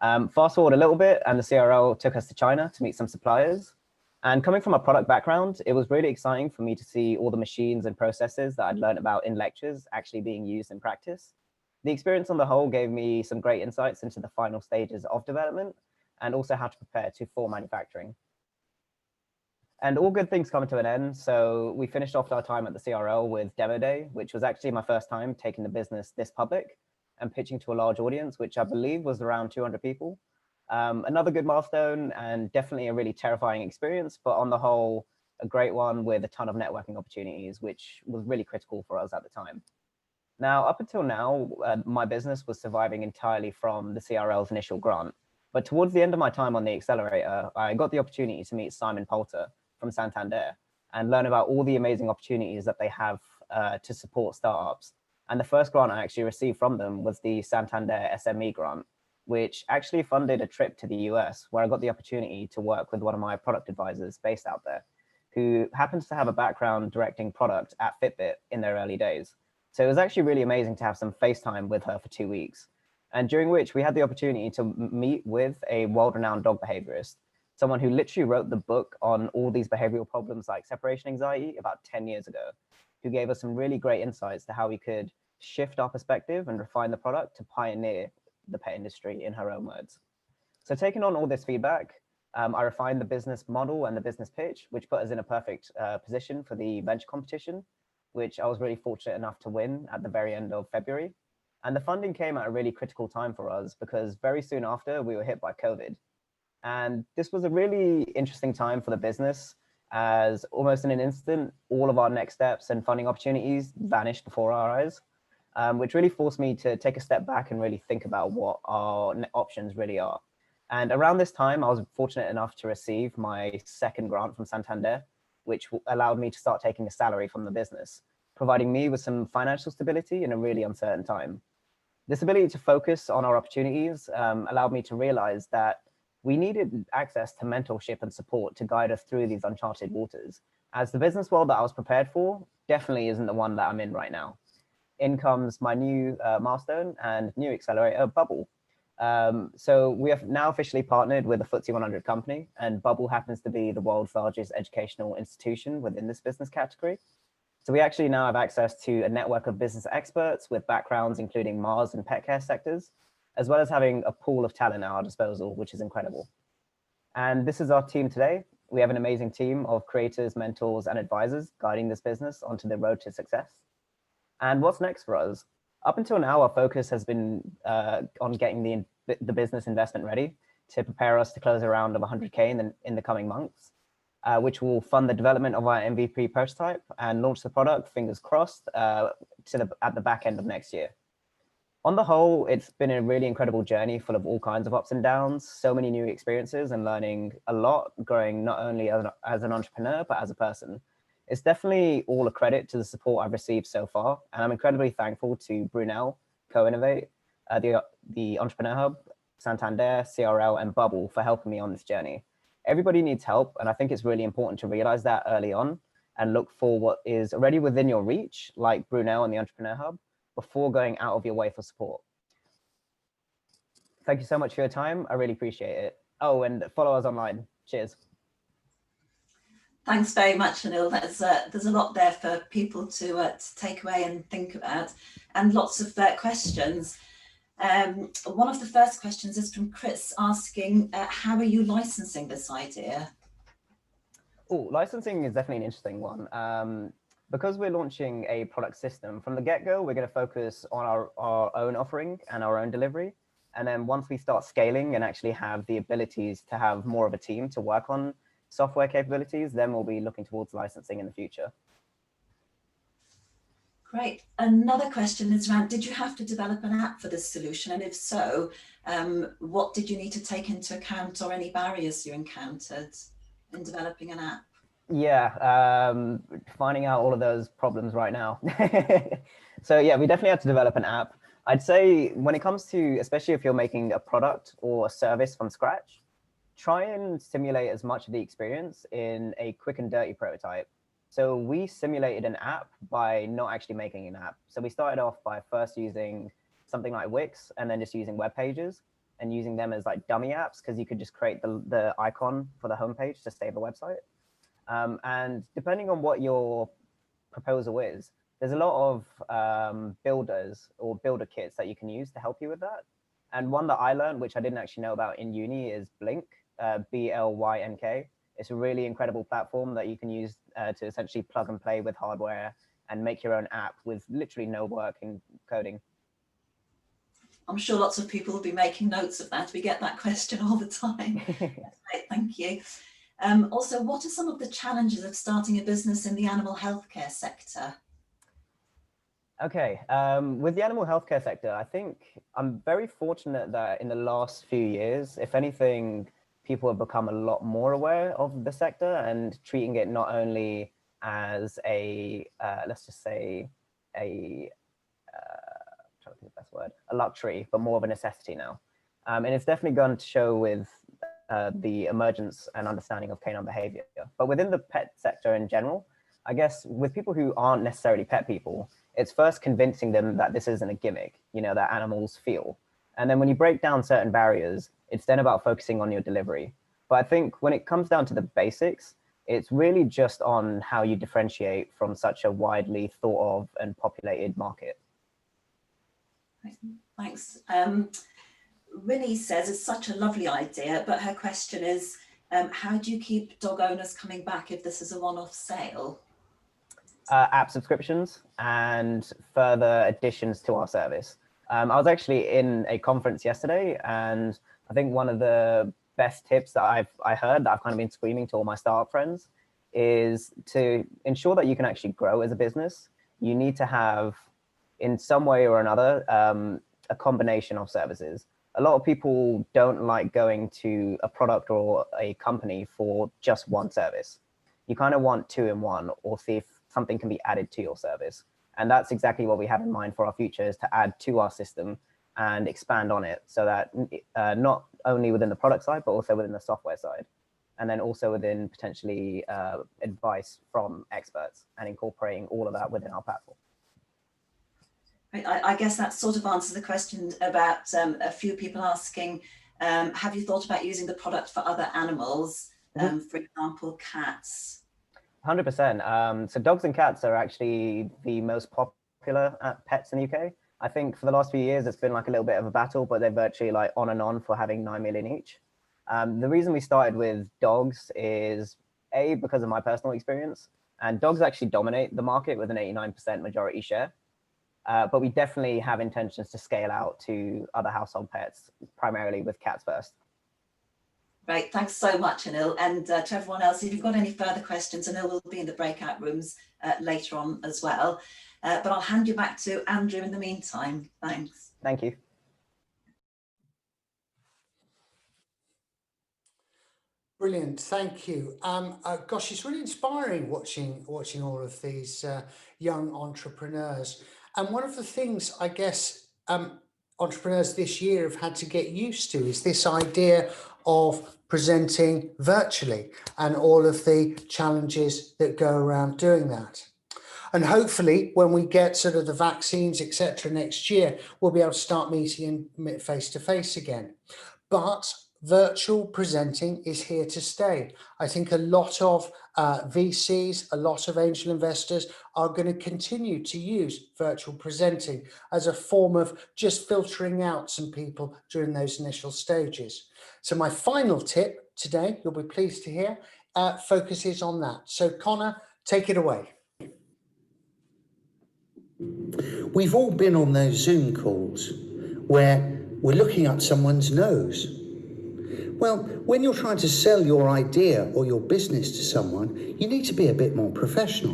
Fast forward a little bit, and the CRL took us to China to meet some suppliers. And coming from a product background, it was really exciting for me to see all the machines and processes that I'd learned about in lectures actually being used in practice. The experience on the whole gave me some great insights into the final stages of development and also how to prepare to full manufacturing. And all good things come to an end. So we finished off our time at the CRL with Demo Day, which was actually my first time taking the business this public and pitching to a large audience, which I believe was around 200 people. Another good milestone and definitely a really terrifying experience, but on the whole, a great one with a ton of networking opportunities, which was really critical for us at the time. Now, up until now, my business was surviving entirely from the CRL's initial grant. But towards the end of my time on the accelerator, I got the opportunity to meet Simon Poulter from Santander and learn about all the amazing opportunities that they have to support startups. And the first grant I actually received from them was the Santander SME grant, which actually funded a trip to the US, where I got the opportunity to work with one of my product advisors based out there, who happens to have a background directing product at Fitbit in their early days. So it was actually really amazing to have some FaceTime with her for 2 weeks, and during which we had the opportunity to meet with a world-renowned dog behaviorist, someone who literally wrote the book on all these behavioral problems like separation anxiety about 10 years ago, who gave us some really great insights to how we could shift our perspective and refine the product to pioneer the pet industry, in her own words. So taking on all this feedback, I refined the business model and the business pitch, which put us in a perfect position for the venture competition, which I was really fortunate enough to win at the very end of February. And the funding came at a really critical time for us because very soon after we were hit by COVID. And this was a really interesting time for the business, as almost in an instant, all of our next steps and funding opportunities vanished before our eyes. Which really forced me to take a step back and really think about what our options really are. And around this time, I was fortunate enough to receive my second grant from Santander, which allowed me to start taking a salary from the business, providing me with some financial stability in a really uncertain time. This ability to focus on our opportunities allowed me to realize that we needed access to mentorship and support to guide us through these uncharted waters, as the business world that I was prepared for definitely isn't the one that I'm in right now. In comes my new milestone and new accelerator, Bubble. So we have now officially partnered with a FTSE 100 company, and Bubble happens to be the world's largest educational institution within this business category. So we actually now have access to a network of business experts with backgrounds including Mars and pet care sectors, as well as having a pool of talent at our disposal, which is incredible. And this is our team today. We have an amazing team of creators, mentors, and advisors guiding this business onto the road to success. And what's next for us? Up until now, our focus has been on getting the business investment ready to prepare us to close a round of 100K in the coming months, which will fund the development of our MVP prototype and launch the product, fingers crossed, at the back end of next year. On the whole, it's been a really incredible journey full of all kinds of ups and downs, so many new experiences and learning a lot, growing not only as an entrepreneur, but as a person. It's definitely all a credit to the support I've received so far, and I'm incredibly thankful to Brunel, Co-Innovate, the Entrepreneur Hub, Santander, CRL, and Bubble for helping me on this journey. Everybody needs help, and I think it's really important to realize that early on and look for what is already within your reach, like Brunel and the Entrepreneur Hub, before going out of your way for support. Thank you so much for your time. I really appreciate it. Oh, and follow us online. Cheers. Thanks very much, Anil. There's a lot there for people to take away and think about, and lots of questions. One of the first questions is from Chris asking, how are you licensing this idea? Oh, licensing is definitely an interesting one. Because we're launching a product system, from the get-go, we're going to focus on our own offering and our own delivery. And then once we start scaling and actually have the abilities to have more of a team to work on software capabilities, then we'll be looking towards licensing in the future. Great. Another question is around, did you have to develop an app for this solution? And if so, what did you need to take into account, or any barriers you encountered in developing an app? Yeah, finding out all of those problems right now. So yeah, we definitely had to develop an app. I'd say when it comes to, especially if you're making a product or a service from scratch, try and simulate as much of the experience in a quick and dirty prototype. So we simulated an app by not actually making an app. So we started off by first using something like Wix and then just using web pages. and using them as like dummy apps, because you could just create the icon for the homepage to save the website. And depending on what your proposal is, there's a lot of builders or builder kits that you can use to help you with that. And one that I learned, which I didn't actually know about in uni, is Blink, B-L-Y-N-K. It's a really incredible platform that you can use to essentially plug and play with hardware and make your own app with literally no work in coding. I'm sure lots of people will be making notes of that. We get that question all the time. Great, thank you. Also, what are some of the challenges of starting a business in the animal healthcare sector? Okay, with the animal healthcare sector, I think I'm very fortunate that in the last few years, if anything, people have become a lot more aware of the sector and treating it not only as a, let's just say, a, I'm trying to think of the best word, a luxury, but more of a necessity now. And it's definitely gone to show with the emergence and understanding of canine behavior. But within the pet sector in general, I guess with people who aren't necessarily pet people, it's first convincing them that this isn't a gimmick, you know, that animals feel. And then when you break down certain barriers, it's then about focusing on your delivery. But I think when it comes down to the basics, it's really just on how you differentiate from such a widely thought of and populated market. Thanks. Rinny says it's such a lovely idea, but her question is, how do you keep dog owners coming back if this is a one-off sale? App subscriptions and further additions to our service. I was actually in a conference yesterday, and I think one of the best tips that I heard that I've kind of been screaming to all my startup friends is to ensure that you can actually grow as a business. You need to have, in some way or another, a combination of services. A lot of people don't like going to a product or a company for just one service. You kind of want two in one, or see if something can be added to your service. And that's exactly what we have in mind for our future, is to add to our system and expand on it, so that not only within the product side, but also within the software side. And then also within potentially advice from experts, and incorporating all of that within our platform. I guess that sort of answers the question about a few people asking, have you thought about using the product for other animals, for example, cats? 100%. So dogs and cats are actually the most popular pets in the UK. I think for the last few years, it's been like a little bit of a battle, but they're virtually like on and on for having 9 million each. The reason we started with dogs is A, because of my personal experience, and dogs actually dominate the market with an 89% majority share. But we definitely have intentions to scale out to other household pets, primarily with cats first. Great, thanks so much, Anil. And to everyone else, if you've got any further questions, Anil will be in the breakout rooms later on as well. But I'll hand you back to Andrew in the meantime. Thanks. Thank you. Brilliant, thank you. Gosh, it's really inspiring watching all of these young entrepreneurs. And one of the things I guess entrepreneurs this year have had to get used to is this idea of presenting virtually and all of the challenges that go around doing that. And hopefully when we get sort of the vaccines, etc. next year, we'll be able to start meeting face to face again. But virtual presenting is here to stay. I think a lot of VCs, a lot of angel investors are going to continue to use virtual presenting as a form of just filtering out some people during those initial stages. So my final tip today, you'll be pleased to hear, focuses on that. So Connor, take it away. We've all been on those Zoom calls where we're looking up someone's nose. Well, when you're trying to sell your idea or your business to someone, you need to be a bit more professional.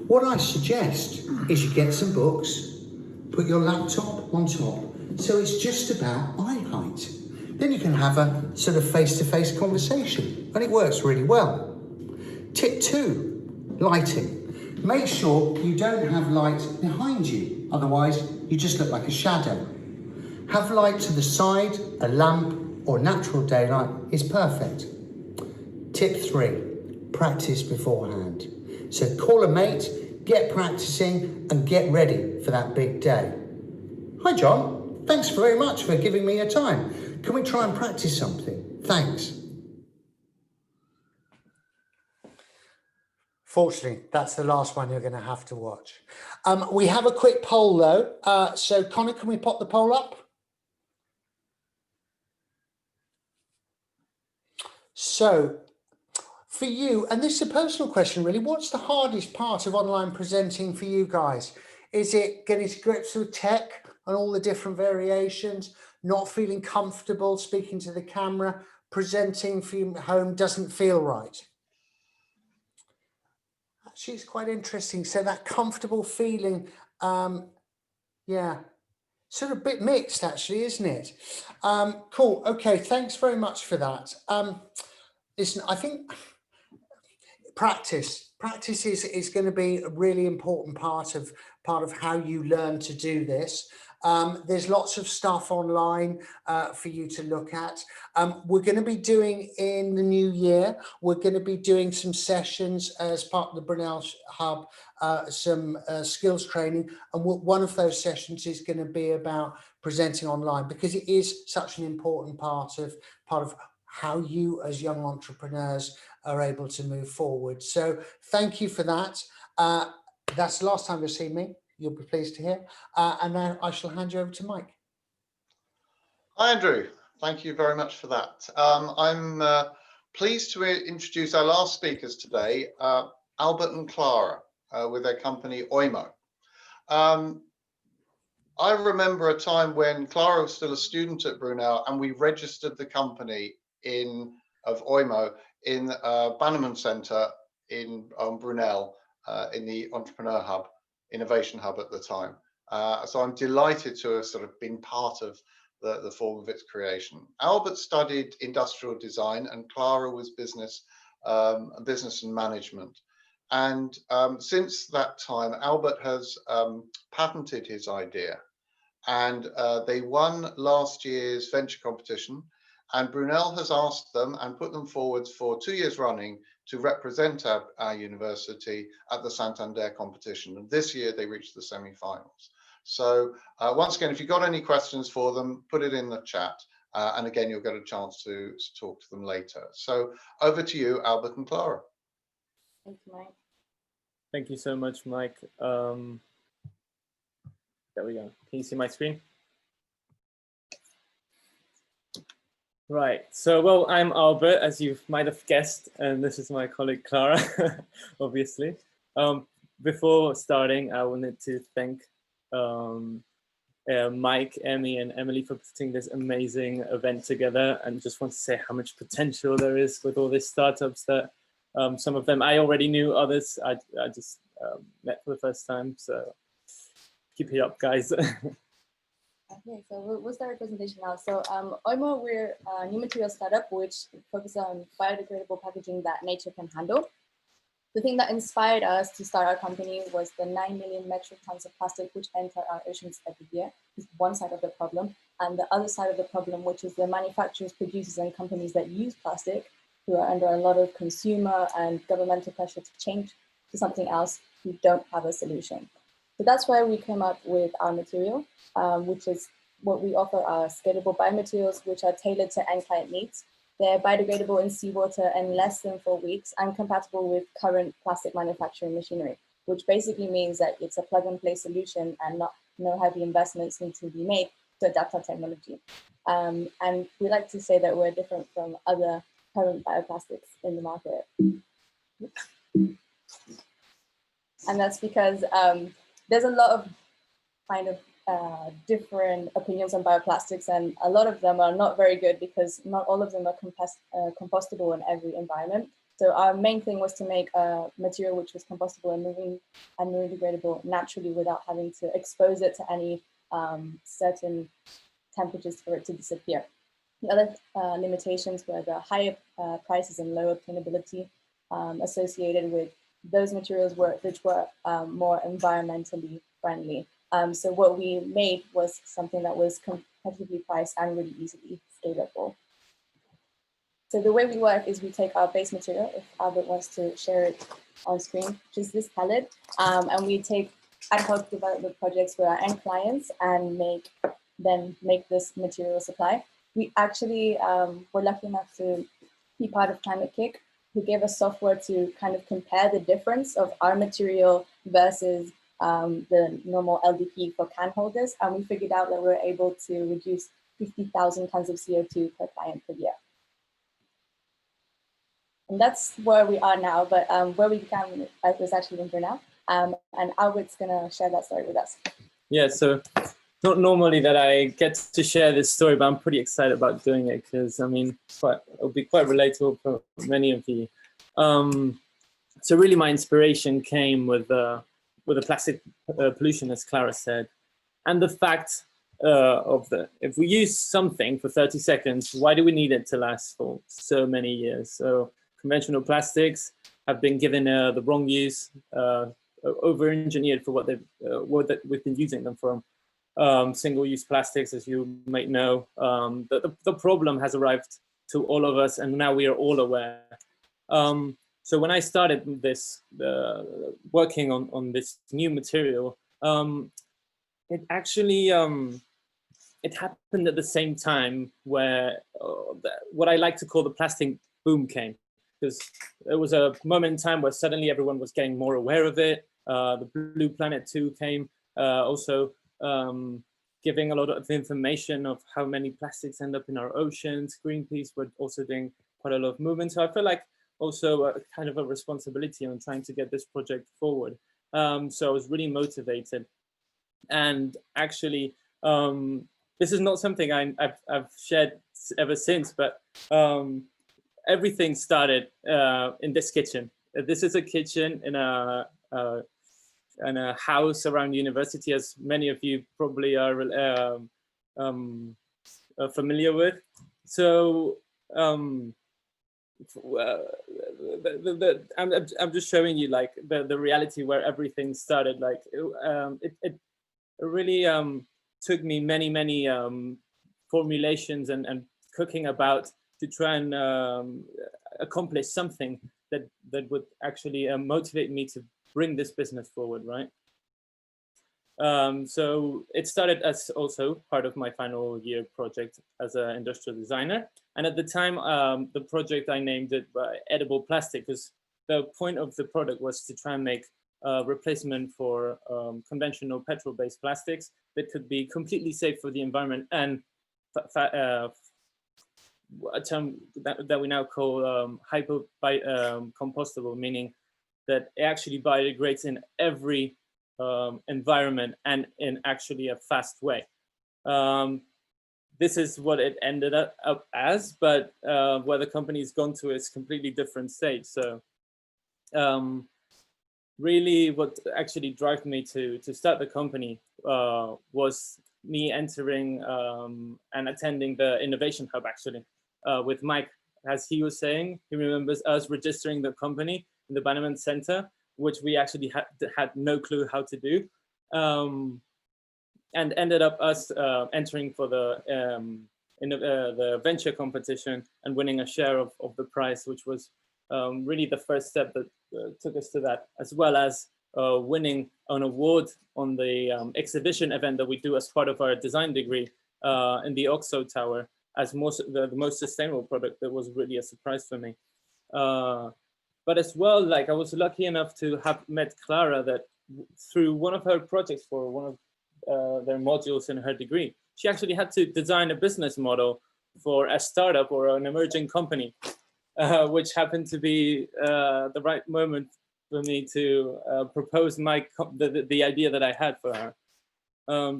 What I suggest is you get some books, put your laptop on top, so it's just about eye height. Then you can have a sort of face-to-face conversation, and it works really well. Tip 2, lighting. Make sure you don't have light behind you, otherwise you just look like a shadow. Have light to the side, a lamp, or natural daylight is perfect. Tip 3, practice beforehand. So call a mate, get practicing, and get ready for that big day. Hi John, thanks very much for giving me your time. Can we try and practice something? Thanks. Fortunately, that's the last one you're going to have to watch. We have a quick poll though. So Connor, can we pop the poll up? So for you, and this is a personal question really, what's the hardest part of online presenting for you guys? Is it getting to grips with tech and all the different variations, not feeling comfortable speaking to the camera, presenting from home doesn't feel right? Actually, it's quite interesting. So that comfortable feeling, yeah, sort of a bit mixed actually, isn't it? Cool, okay, thanks very much for that. Listen, I think practice is going to be a really important part of how you learn to do this. There's lots of stuff online for you to look at. We're going to be doing in the new year, we're going to be doing some sessions as part of the Brunel Hub, some skills training, and one of those sessions is going to be about presenting online, because it is such an important part of how you as young entrepreneurs are able to move forward. So thank you for that. That's the last time you'll see me, you'll be pleased to hear. And now I shall hand you over to Mike. Hi, Andrew. Thank you very much for that. I'm pleased to introduce our last speakers today, Albert and Clara, with their company OIMO. I remember a time when Clara was still a student at Brunel, and we registered the company of OIMO in Bannerman Centre in Brunel, in the Entrepreneur Hub, Innovation Hub at the time. So I'm delighted to have sort of been part of the form of its creation. Albert studied industrial design, and Clara was business and management. And since that time, Albert has patented his idea, and they won last year's venture competition. And Brunel has asked them and put them forward for 2 years running to represent our university at the Santander competition. And this year they reached the semi-finals. So once again, if you've got any questions for them, put it in the chat. And again, you'll get a chance to talk to them later. So over to you, Albert and Clara. Thank you, Mike. Thank you so much, Mike. There we go. Can you see my screen? Right, so well, I'm Albert, as you might have guessed, and this is my colleague Clara, obviously. Before starting, I wanted to thank Mike, Emmy, and Emily for putting this amazing event together, and just want to say how much potential there is with all these startups that some of them I already knew, others I just met for the first time, so keep it up, guys. Okay, so we'll start our presentation now. So OIMO, we're a new material startup which focuses on biodegradable packaging that nature can handle. The thing that inspired us to start our company was the 9 million metric tons of plastic which enter our oceans every year. It's one side of the problem. And the other side of the problem, which is the manufacturers, producers, and companies that use plastic, who are under a lot of consumer and governmental pressure to change to something else, who don't have a solution. So that's why we came up with our material, which is what we offer are scalable biomaterials, which are tailored to end client needs. They're biodegradable in seawater in less than 4 weeks and compatible with current plastic manufacturing machinery, which basically means that it's a plug and play solution and no heavy investments need to be made to adapt our technology. And we like to say that we're different from other current bioplastics in the market. And that's because there's a lot of kind of different opinions on bioplastics, and a lot of them are not very good because not all of them are compostable in every environment. So our main thing was to make a material which was compostable and marine degradable naturally without having to expose it to any certain temperatures for it to disappear. The other limitations were the higher prices and low obtainability associated with those materials which were more environmentally friendly. So what we made was something that was competitively priced and really easily scalable. So the way we work is we take our base material, if Albert wants to share it on screen, which is this palette, and we take ad hoc development projects for our end clients and make this material supply. We actually were lucky enough to be part of Climate Kick, who gave us software to kind of compare the difference of our material versus the normal LDP for can holders. And we figured out that we were able to reduce 50,000 tons of CO2 per client per year. And that's where we are now, but where we began was actually in Brunel. And Albert's gonna share that story with us. Yeah, so not normally that I get to share this story, but I'm pretty excited about doing it because I mean, it'll be quite relatable for many of you. So really my inspiration came with the plastic pollution, as Clara said, and the fact if we use something for 30 seconds, why do we need it to last for so many years? So conventional plastics have been given the wrong use, over-engineered for what we've been using them for. Single-use plastics, as you might know, the problem has arrived to all of us, and now we are all aware. So when I started this, working on this new material, it actually it happened at the same time where what I like to call the plastic boom came, because there was a moment in time where suddenly everyone was getting more aware of it. The Blue Planet 2 came, also giving a lot of information of how many plastics end up in our oceans. Greenpeace were also doing quite a lot of movement. So I feel like also a kind of a responsibility on trying to get this project forward. So I was really motivated. And actually, this is not something I've shared ever since, but everything started in this kitchen. This is a kitchen in a house around university, as many of you probably are familiar with. So I'm just showing you like the reality where everything started. Like it really took me many formulations and cooking about to try and accomplish something that would actually motivate me to bring this business forward, right? So it started as also part of my final year project as an industrial designer. And at the time, the project I named it edible plastic, because the point of the product was to try and make a replacement for conventional petrol-based plastics that could be completely safe for the environment, and a term that we now call compostable, meaning that it actually biodegrades in every environment and in actually a fast way. This is what it ended up as, but where the company's gone to is completely different stage. So really what actually drove me to start the company was me entering and attending the Innovation Hub, actually, with Mike. As he was saying, he remembers us registering the company in the Bannerman Center, which we actually had no clue how to do, and ended up us entering for the venture competition and winning a share of the prize, which was really the first step that took us to that, as well as winning an award on the exhibition event that we do as part of our design degree in the Oxo Tower as the most sustainable product. That was really a surprise for me. But as well, like I was lucky enough to have met Clara, that through one of her projects for one of their modules in her degree, she actually had to design a business model for a startup or an emerging company, which happened to be the right moment for me to propose the idea that I had for her.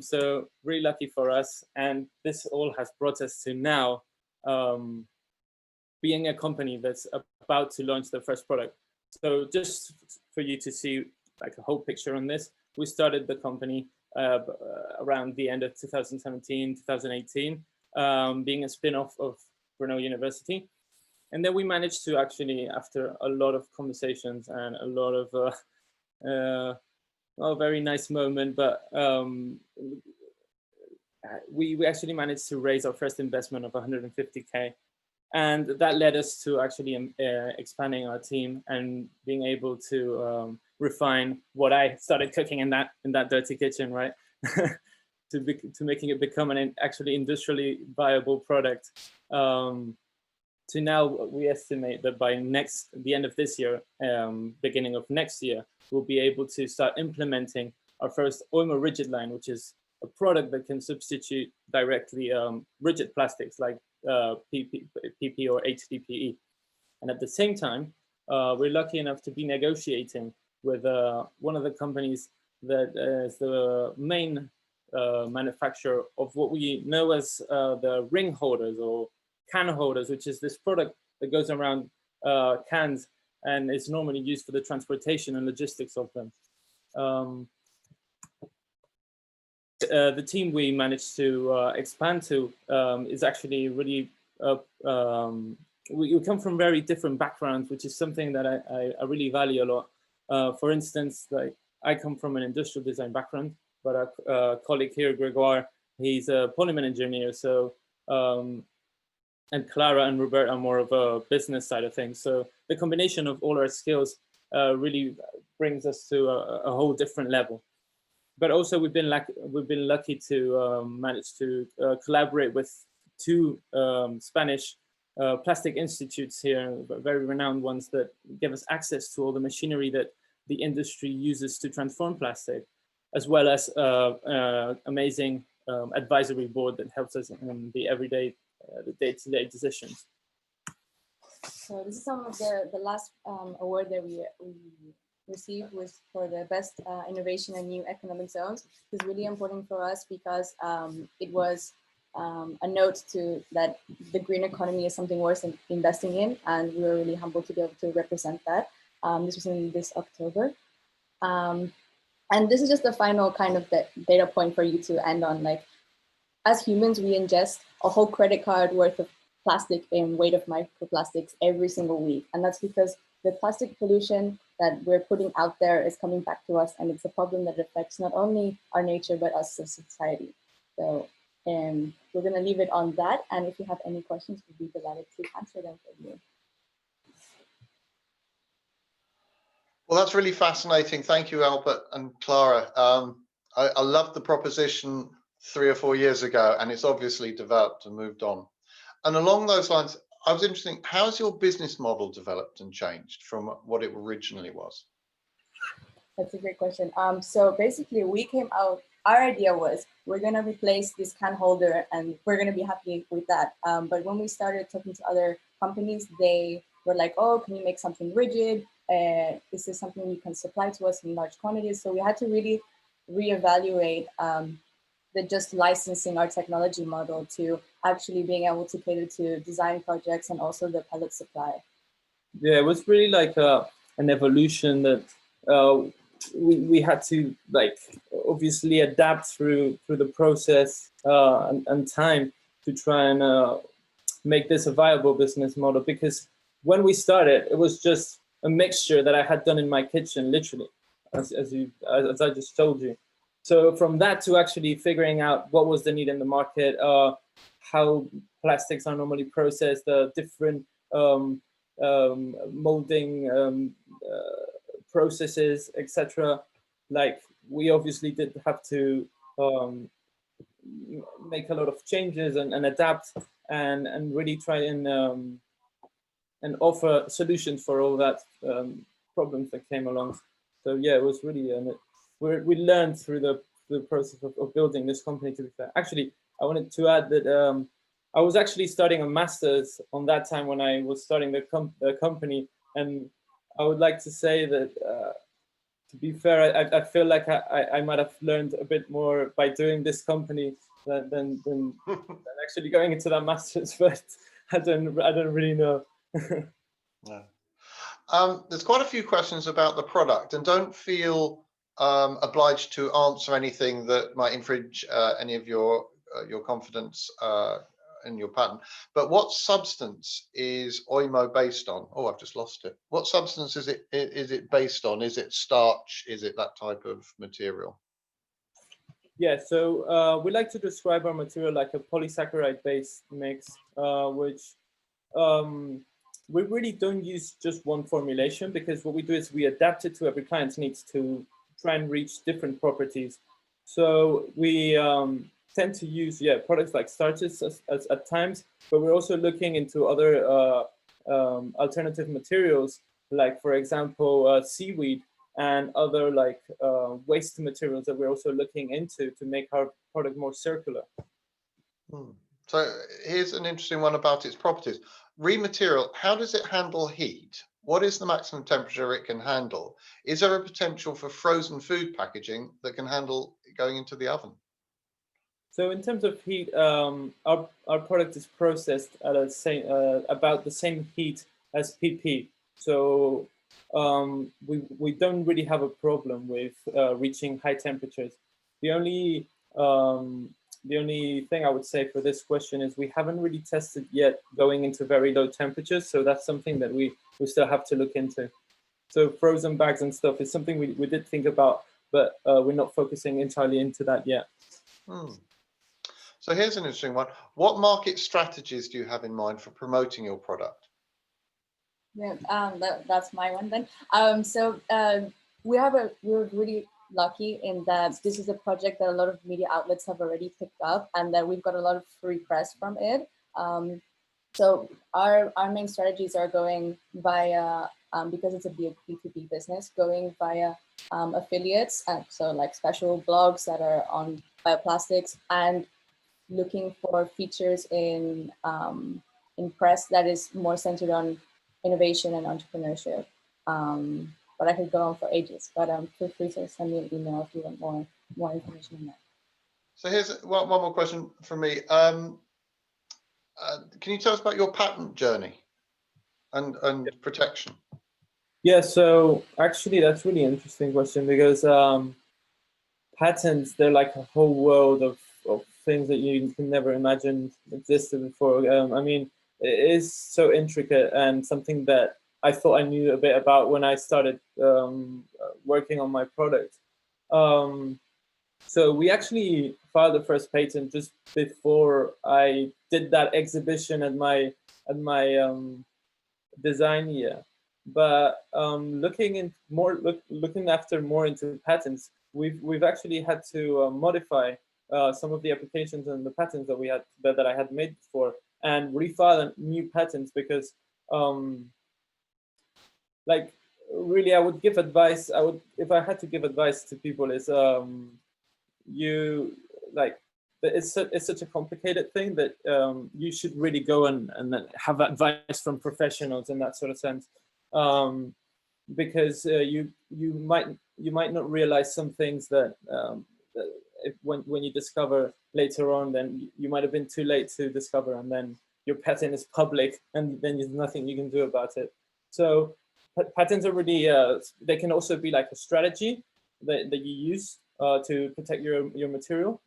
So really lucky for us. And this all has brought us to now being a company that's about to launch their first product. So just for you to see like a whole picture on this, we started the company around the end of 2017, 2018, being a spin-off of Brunel University. And then we managed to actually, after a lot of conversations and a lot of a very nice moment, but we actually managed to raise our first investment of 150K. And that led us to actually expanding our team and being able to refine what I started cooking in that dirty kitchen, right? to making it become an actually industrially viable product. To now, we estimate that by the end of this year, beginning of next year, we'll be able to start implementing our first OIMO rigid line, which is a product that can substitute directly rigid plastics like PP or HDPE. And at the same time, we're lucky enough to be negotiating with one of the companies that is the main manufacturer of what we know as the ring holders or can holders, which is this product that goes around cans and is normally used for the transportation and logistics of them. The team we managed to expand to is actually really, we come from very different backgrounds, which is something that I really value a lot. For instance, like I come from an industrial design background, but our colleague here, Gregoire, he's a polymer engineer. So, and Clara and Robert are more of a business side of things. So the combination of all our skills really brings us to a whole different level. But also we've been lucky to manage to collaborate with two Spanish plastic institutes here, very renowned ones that give us access to all the machinery that the industry uses to transform plastic, as well as amazing advisory board that helps us in the everyday, the day-to-day decisions. So this is some of the last award that we received was for the best innovation and new economic zones. It's really important for us because it was a note to that the green economy is something worth investing in, and we were really humbled to be able to represent that. This was in this October. And this is just the final kind of data point for you to end on. Like, as humans, we ingest a whole credit card worth of plastic and weight of microplastics every single week. And that's because the plastic pollution that we're putting out there is coming back to us, and it's a problem that affects not only our nature, but us as a society. So we're gonna leave it on that. And if you have any questions, we'd be delighted to answer them for you. Well, that's really fascinating. Thank you, Albert and Clara. I loved the proposition 3 or 4 years ago, and it's obviously developed and moved on. And along those lines, I was interested, how's your business model developed and changed from what it originally was? That's a great question. So basically we came out, our idea was we're gonna replace this can holder and we're gonna be happy with that. But when we started talking to other companies, they were like, oh, can you make something rigid? Is this something you can supply to us in large quantities? So we had to really reevaluate the just licensing our technology model to actually being able to cater to design projects and also the pellet supply. Yeah, it was really like an evolution that we had to like obviously adapt through the process and time to try and make this a viable business model. Because when we started, it was just a mixture that I had done in my kitchen, literally, as I just told you. So from that to actually figuring out what was the need in the market, how plastics are normally processed, different molding processes, etc. Like, we obviously did have to make a lot of changes and adapt and really try and offer solutions for all that problems that came along. So yeah, it was really, we learned through the process of building this company, to be fair. Actually, I wanted to add that I was actually studying a master's on that time when I was starting the company. And I would like to say that, to be fair, I feel like I might have learned a bit more by doing this company than actually going into that master's, but I don't really know. Yeah. There's quite a few questions about the product, and don't feel obliged to answer anything that might infringe any of your confidence in your patent. But what substance is OIMO based on? Oh, I've just lost it. What substance is it based on? Is it starch? Is it that type of material? Yeah, so we like to describe our material like a polysaccharide-based mix, which we really don't use just one formulation, because what we do is we adapt it to every client's needs to try and reach different properties. So we tend to use products like starches at times, but we're also looking into other alternative materials, like for example seaweed and other like waste materials that we're also looking into to make our product more circular. So here's an interesting one about its properties. Rematerial, how does it handle heat? What is the maximum temperature it can handle? Is there a potential for frozen food packaging that can handle going into the oven? So in terms of heat, our product is processed at about the same heat as PP. So we don't really have a problem with reaching high temperatures. The only thing I would say for this question is we haven't really tested yet going into very low temperatures. So that's something that we still have to look into. So frozen bags and stuff is something we did think about, but we're not focusing entirely into that yet. So here's an interesting one. What market strategies do you have in mind for promoting your product? Yeah, that's my one then. We're really lucky in that this is a project that a lot of media outlets have already picked up, and that we've got a lot of free press from it. So our main strategies are going via, because it's a B2B business, going via affiliates, so like special blogs that are on bioplastics, and looking for features in press that is more centered on innovation and entrepreneurship. But I could go on for ages, but feel free to send me an email if you want more information on that. So here's one more question from me. Can you tell us about your patent journey and protection? Yeah, so actually that's really interesting question, because patents, they're like a whole world of things that you can never imagine existed before. I mean, it is so intricate and something that I thought I knew a bit about when I started working on my product. So we actually filed the first patent just before I did that exhibition at my design year. But looking after more into patents, we've actually had to modify some of the applications and the patents that I had made before, and refile new patents, because like really I would give advice. If I had to give advice to people, is it's such a complicated thing that you should really go and have advice from professionals in that sort of sense, because you might not realize some things that when you discover later on, then you might have been too late to discover, and then your patent is public, and then there's nothing you can do about it. So patents are really they can also be like a strategy that you use to protect your material.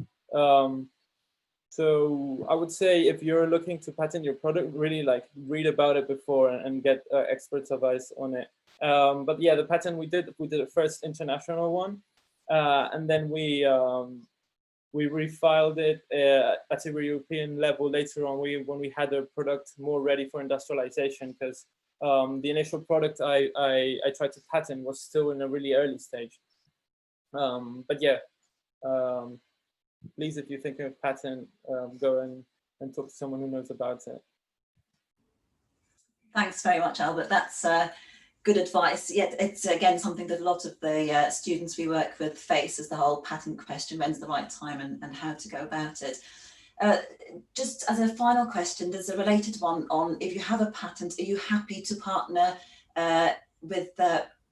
So I would say if you're looking to patent your product, really like read about it before and get experts' advice on it. But yeah, the patent we did a first international one, and then we refiled it at a European level later on. When we had a product more ready for industrialization, because the initial product I tried to patent was still in a really early stage. But yeah. Please, if you're thinking of patent, go and talk to someone who knows about it. Thanks very much, Albert. That's good advice. Yeah, it's again something that a lot of the students we work with face, is the whole patent question: when's the right time and how to go about it. Just as a final question, there's a related one on, if you have a patent, are you happy to partner with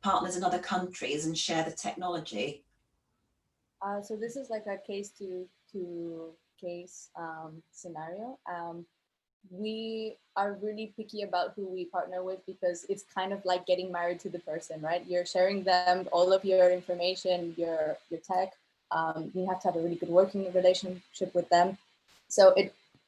partners in other countries and share the technology? So this is like a case to case scenario. We are really picky about who we partner with, because it's kind of like getting married to the person, right? You're sharing them all of your information, your tech. You have to have a really good working relationship with them. So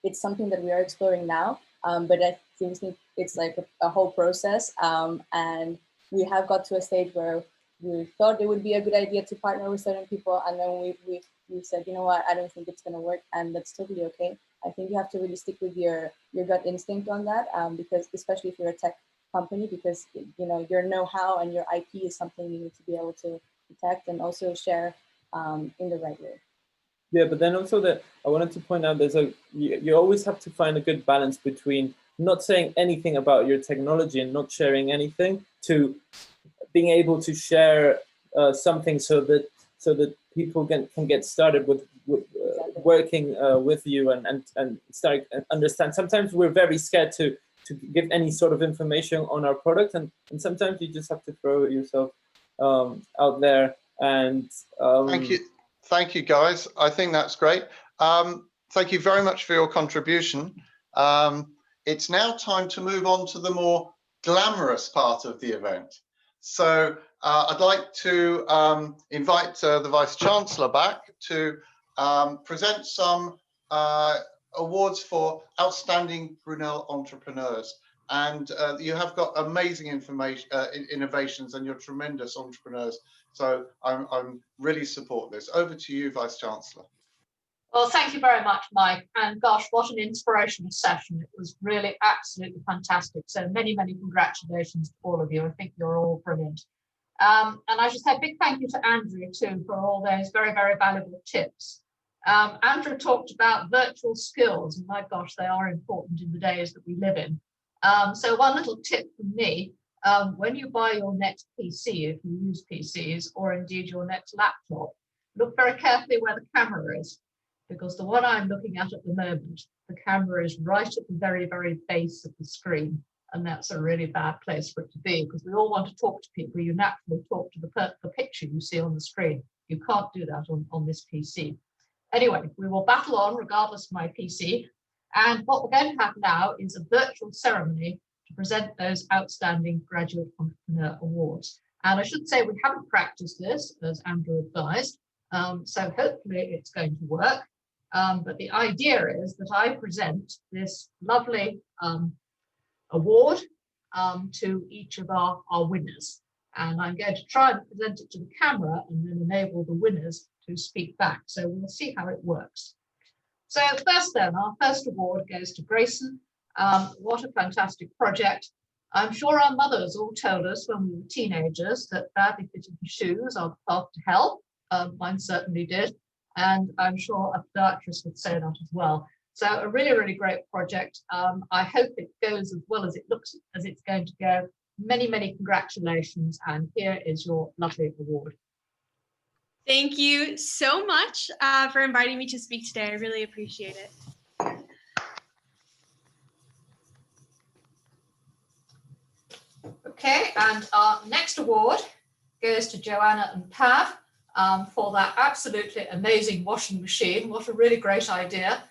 it's something that we are exploring now, but I think it's like a whole process. And we have got to a stage where we thought it would be a good idea to partner with certain people, and then we said, you know what, I don't think it's going to work, and that's totally okay. I think you have to really stick with your gut instinct on that, because especially if you're a tech company, because you know your know-how and your IP is something you need to be able to protect and also share in the right way. Yeah, but then also that I wanted to point out, you always have to find a good balance between not saying anything about your technology and not sharing anything, to being able to share something so that people can get started with working with you and start and understand. Sometimes we're very scared to give any sort of information on our product, and sometimes you just have to throw yourself out there. And thank you guys, I think that's great. Thank you very much for your contribution. It's now time to move on to the more glamorous part of the event. So I'd like to invite the Vice Chancellor back to present some awards for outstanding Brunel entrepreneurs. And you have got amazing innovations, and you're tremendous entrepreneurs. So I'm really support this. Over to you, Vice Chancellor. Well, thank you very much, Mike. And gosh, what an inspirational session. It was really absolutely fantastic. So many, many congratulations to all of you. I think you're all brilliant. And I should say a big thank you to Andrew too for all those very, very valuable tips. Andrew talked about virtual skills, and my gosh, they are important in the days that we live in. So one little tip from me, when you buy your next PC, if you use PCs, or indeed your next laptop, look very carefully where the camera is, because the one I'm looking at the moment, the camera is right at the very, very base of the screen. And that's a really bad place for it to be, because we all want to talk to people. You naturally talk to the picture you see on the screen. You can't do that on this PC. Anyway, we will battle on regardless of my PC. And what we're going to have now is a virtual ceremony to present those outstanding Graduate Entrepreneur Awards. And I should say we haven't practiced this, as Andrew advised. So hopefully it's going to work. But the idea is that I present this lovely award to each of our winners. And I'm going to try and present it to the camera and then enable the winners to speak back. So we'll see how it works. So first then, our first award goes to Grayson. What a fantastic project. I'm sure our mothers all told us when we were teenagers that badly fitting shoes are the path to hell. Mine certainly did. And I'm sure a podiatrist would say that as well. So a really, really great project. I hope it goes as well as it looks as it's going to go. Many, many congratulations. And here is your lovely award. Thank you so much for inviting me to speak today. I really appreciate it. Okay, and our next award goes to Joanna and Pav for that absolutely amazing washing machine. What a really great idea.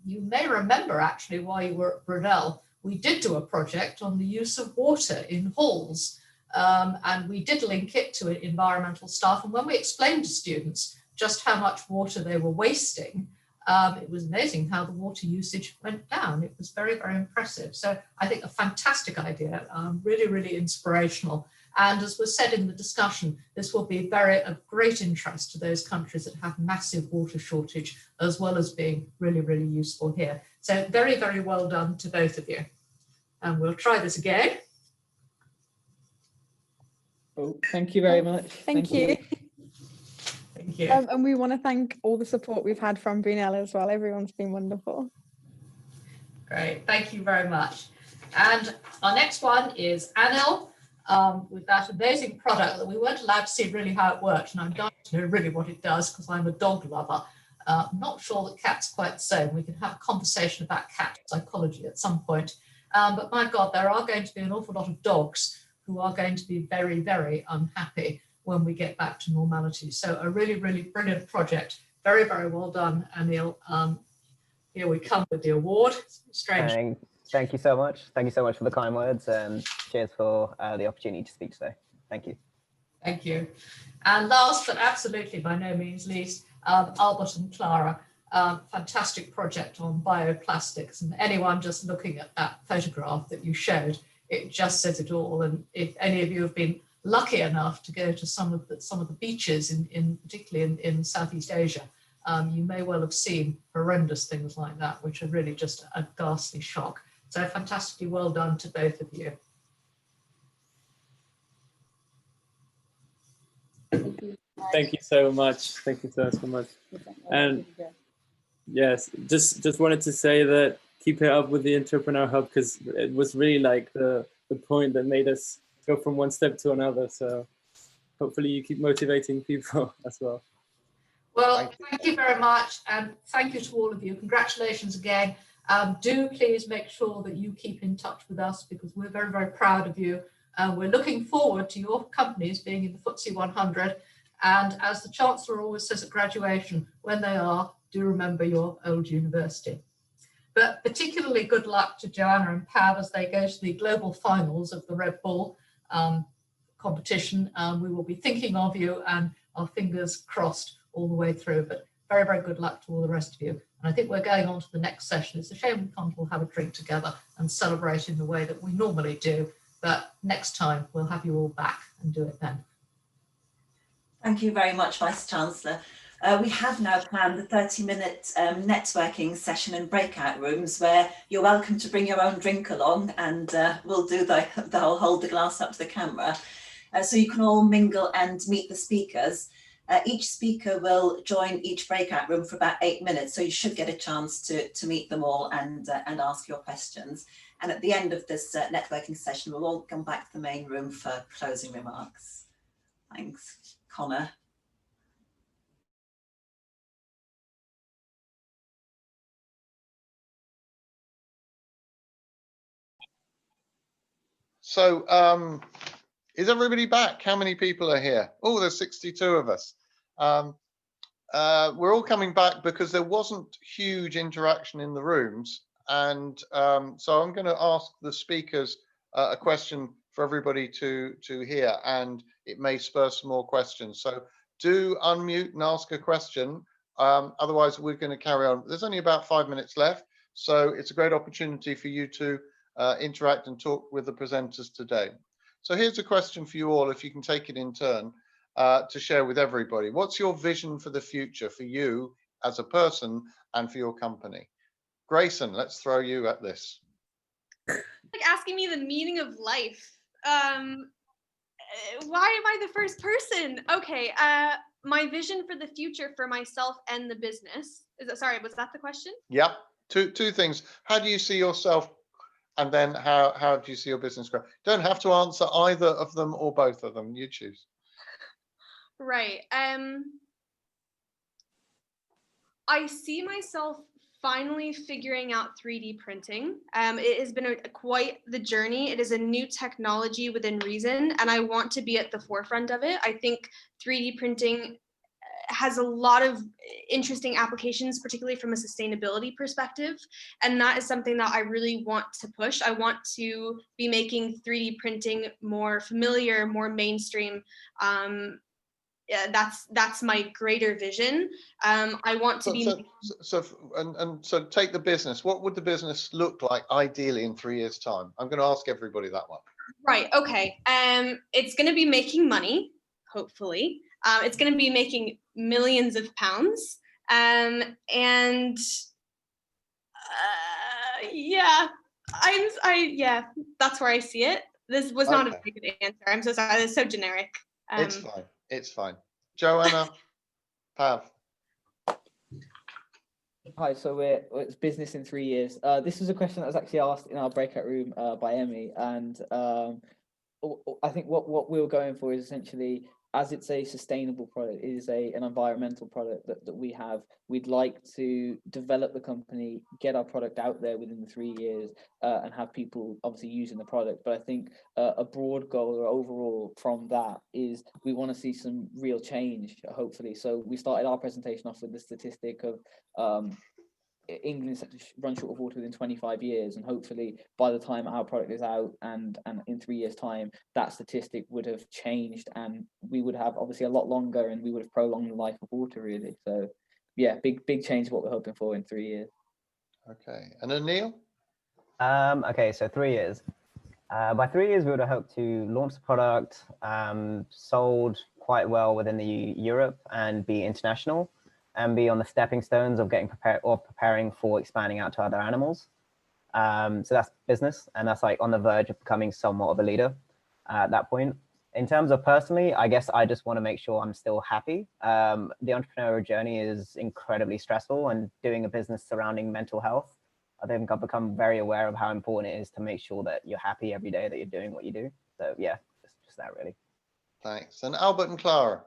You may remember actually while you were at Brunel, we did do a project on the use of water in halls. And we did link it to environmental stuff. And when we explained to students just how much water they were wasting, it was amazing how the water usage went down. It was very, very impressive. So I think a fantastic idea, really, really inspirational. And as was said in the discussion, this will be of great interest to those countries that have massive water shortage, as well as being really, really useful here. So very, very well done to both of you. And we'll try this again. Oh, thank you very much. Thank you. Thank you. And we want to thank all the support we've had from Brunel as well. Everyone's been wonderful. Great, thank you very much. And our next one is Anil with that amazing product that we weren't allowed to see really how it worked. And I'm dying to know really what it does because I'm a dog lover. I'm not sure that cats quite the same. We can have a conversation about cat psychology at some point. But my God, there are going to be an awful lot of dogs who are going to be very, very unhappy when we get back to normality. So a really, really brilliant project. Very, very well done, Anil. Here we come with the award. Strange. Thank you so much. Thank you so much for the kind words, and cheers for the opportunity to speak today. Thank you. Thank you. And last, but absolutely by no means least, Albert and Clara. Fantastic project on bioplastics. And anyone just looking at that photograph that you showed, it just says it all. And if any of you have been lucky enough to go to some of the beaches particularly in Southeast Asia, you may well have seen horrendous things like that, which are really just a ghastly shock. So fantastically well done to both of you. Thank you so much. Thank you so much. And yes, just wanted to say that keep it up with the Entrepreneur Hub, because it was really like the point that made us go from one step to another. So hopefully you keep motivating people as well. Well, thank you very much, and thank you to all of you. Congratulations again. Do please make sure that you keep in touch with us, because we're very, very proud of you. We're looking forward to your companies being in the FTSE 100. And as the Chancellor always says at graduation, when they are, do remember your old university. But particularly good luck to Joanna and Pav as they go to the global finals of the Red Bull competition. We will be thinking of you, and our fingers crossed all the way through. But very, very good luck to all the rest of you. And I think we're going on to the next session. It's a shame we can't all have a drink together and celebrate in the way that we normally do. But next time we'll have you all back and do it then. Thank you very much, Vice-Chancellor. We have now planned the 30-minute networking session in breakout rooms where you're welcome to bring your own drink along, and we'll do the whole hold the glass up to the camera. So you can all mingle and meet the speakers. Each speaker will join each breakout room for about 8 minutes, so you should get a chance to meet them all and ask your questions. And at the end of this networking session, we'll all come back to the main room for closing remarks. Thanks. Connor. So is everybody back? How many people are here? Oh, there's 62 of us. We're all coming back because there wasn't huge interaction in the rooms. And so I'm going to ask the speakers a question for everybody to hear, and it may spur some more questions. So do unmute and ask a question. Otherwise, we're going to carry on. There's only about 5 minutes left, so it's a great opportunity for you to interact and talk with the presenters today. So here's a question for you all, if you can take it in turn to share with everybody. What's your vision for the future for you as a person and for your company? Grayson, let's throw you at this. Like asking me the meaning of life. Why am I the first person? Okay, my vision for the future for myself and the business. Sorry, was that the question? Yeah, two things. How do you see yourself, and then how do you see your business grow? Don't have to answer either of them or both of them. You choose. Right. I see myself finally figuring out 3D printing. It has been quite the journey. It is a new technology within reason, and I want to be at the forefront of it. I think 3D printing has a lot of interesting applications, particularly from a sustainability perspective. And that is something that I really want to push. I want to be making 3D printing more familiar, more mainstream. That's my greater vision. I want to be. So take the business. What would the business look like ideally in 3 years' time? I'm going to ask everybody that one. Right. Okay. It's going to be making money, hopefully. It's going to be making millions of pounds. Yeah, yeah, that's where I see it. This was not a very good answer. I'm so sorry. It's so generic. It's fine. It's fine. Joanna, Pav. Hi, so it's business in 3 years. This was a question that was actually asked in our breakout room by Emmy, and I think what we were going for is essentially, as it's a sustainable product, it is an environmental product that we have. We'd like to develop the company, get our product out there within the 3 years, and have people obviously using the product. But I think a broad goal or overall from that is we want to see some real change, hopefully. So we started our presentation off with the statistic of England is set to run short of water within 25 years, and hopefully by the time our product is out and in 3 years' time, that statistic would have changed, and we would have obviously a lot longer, and we would have prolonged the life of water, really. So yeah, big change what we're hoping for in 3 years. Okay, and then Neil? Okay, so 3 years. By 3 years, we would have hoped to launch the product, sold quite well within Europe, and be international, and be on the stepping stones of getting prepared or preparing for expanding out to other animals. So that's business, and that's like on the verge of becoming somewhat of a leader at that point. In terms of personally, I guess I just want to make sure I'm still happy. The entrepreneurial journey is incredibly stressful, and doing a business surrounding mental health, I think I've become very aware of how important it is to make sure that you're happy every day that you're doing what you do. So yeah, just that really. Thanks. And Albert and Clara.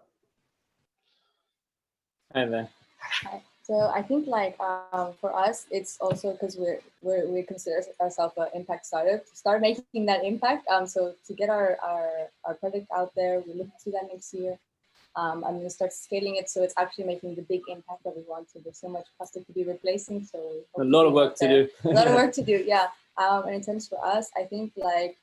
Hi there. Hi. So I think like for us, it's also because we consider ourselves an impact startup, to start making that impact. So to get our product out there, we look to that next year. I'm going to start scaling it so it's actually making the big impact that we want to. There's so much plastic to be replacing, so A lot of work to do. A lot of work to do, yeah. And in terms for us, I think like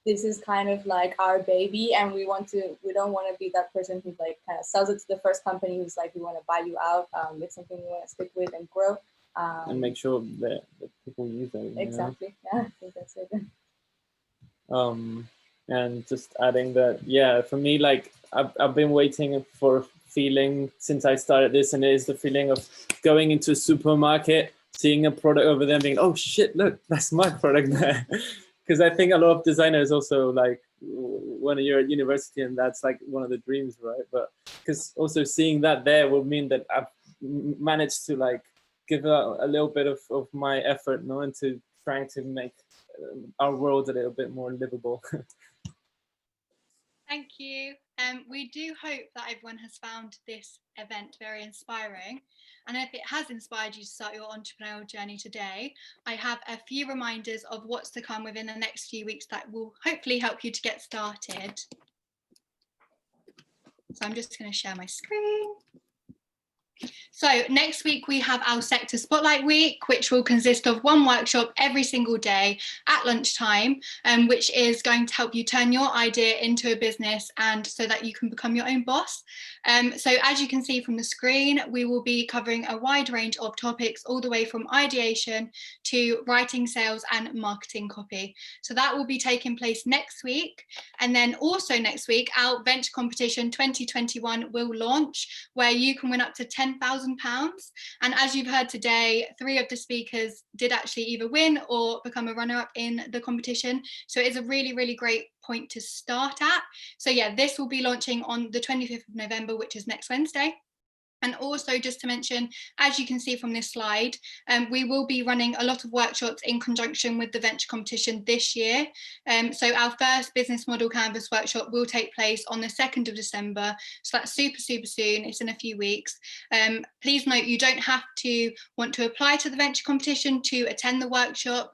this is kind of like our baby, and we don't want to be that person who like kind of sells it to the first company who's like, we want to buy you out. It's something we want to stick with and grow. And make sure that people use it. Exactly. Yeah, I think that's it. And just adding that, yeah, for me, like I've been waiting for a feeling since I started this, and it is the feeling of going into a supermarket, seeing a product over there, and being, oh shit, look, that's my product there. Because I think a lot of designers also like when you're at university, and that's like one of the dreams, right? But because also seeing that there will mean that I've managed to like give a little bit of my effort, into trying to make our world a little bit more livable. Thank you. We do hope that everyone has found this event very inspiring. And if it has inspired you to start your entrepreneurial journey today, I have a few reminders of what's to come within the next few weeks that will hopefully help you to get started. So I'm just going to share my screen. So next week we have our Sector Spotlight Week, which will consist of one workshop every single day at lunchtime, which is going to help you turn your idea into a business, and so that you can become your own boss. So as you can see from the screen, we will be covering a wide range of topics, all the way from ideation to writing, sales and marketing copy. So that will be taking place next week. And then also next week, our Venture Competition 2021 will launch, where you can win up to £10,000. And as you've heard today, 3 of the speakers did actually either win or become a runner-up in the competition. So it is a really, really great point to start at. So yeah, this will be launching on the 25th of November, which is next Wednesday. And also, just to mention, as you can see from this slide, we will be running a lot of workshops in conjunction with the venture competition this year. So our first business model canvas workshop will take place on the 2nd of December. So that's super, super soon. It's in a few weeks. Please note, you don't have to want to apply to the venture competition to attend the workshop.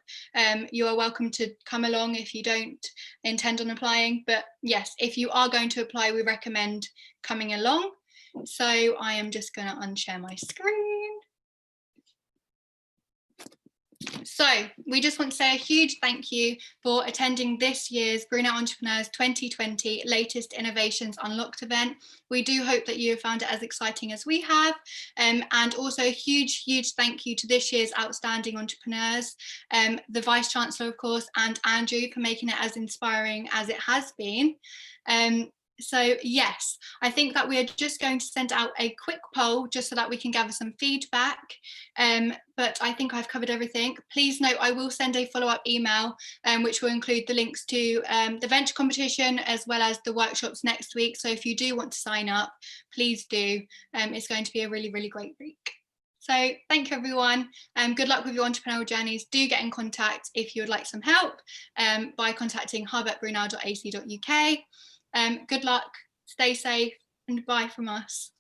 You are welcome to come along if you don't intend on applying. But yes, if you are going to apply, we recommend coming along. So I am just going to unshare my screen. So we just want to say a huge thank you for attending this year's Brunel Entrepreneurs 2020 Latest Innovations Unlocked event. We do hope that you have found it as exciting as we have. And also a huge, huge thank you to this year's outstanding entrepreneurs, the Vice Chancellor, of course, and Andrew for making it as inspiring as it has been. So yes, I think that we are just going to send out a quick poll just so that we can gather some feedback. But I think I've covered everything. Please note, I will send a follow-up email, which will include the links to the venture competition as well as the workshops next week. So if you do want to sign up, please do. It's going to be a really, really great week. So thank you, everyone. Good luck with your entrepreneurial journeys. Do get in contact if you would like some help by contacting hub@brunel.ac.uk. Good luck, stay safe, and bye from us.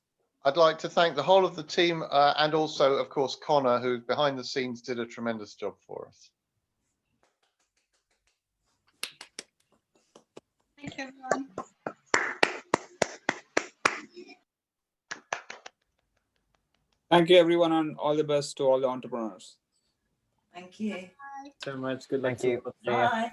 I'd like to thank the whole of the team and also, of course, Connor, who behind the scenes did a tremendous job for us. Thank you, everyone. Thank you, everyone, and all the best to all the entrepreneurs. Thank you. So much. Good luck. Thank you. Bye.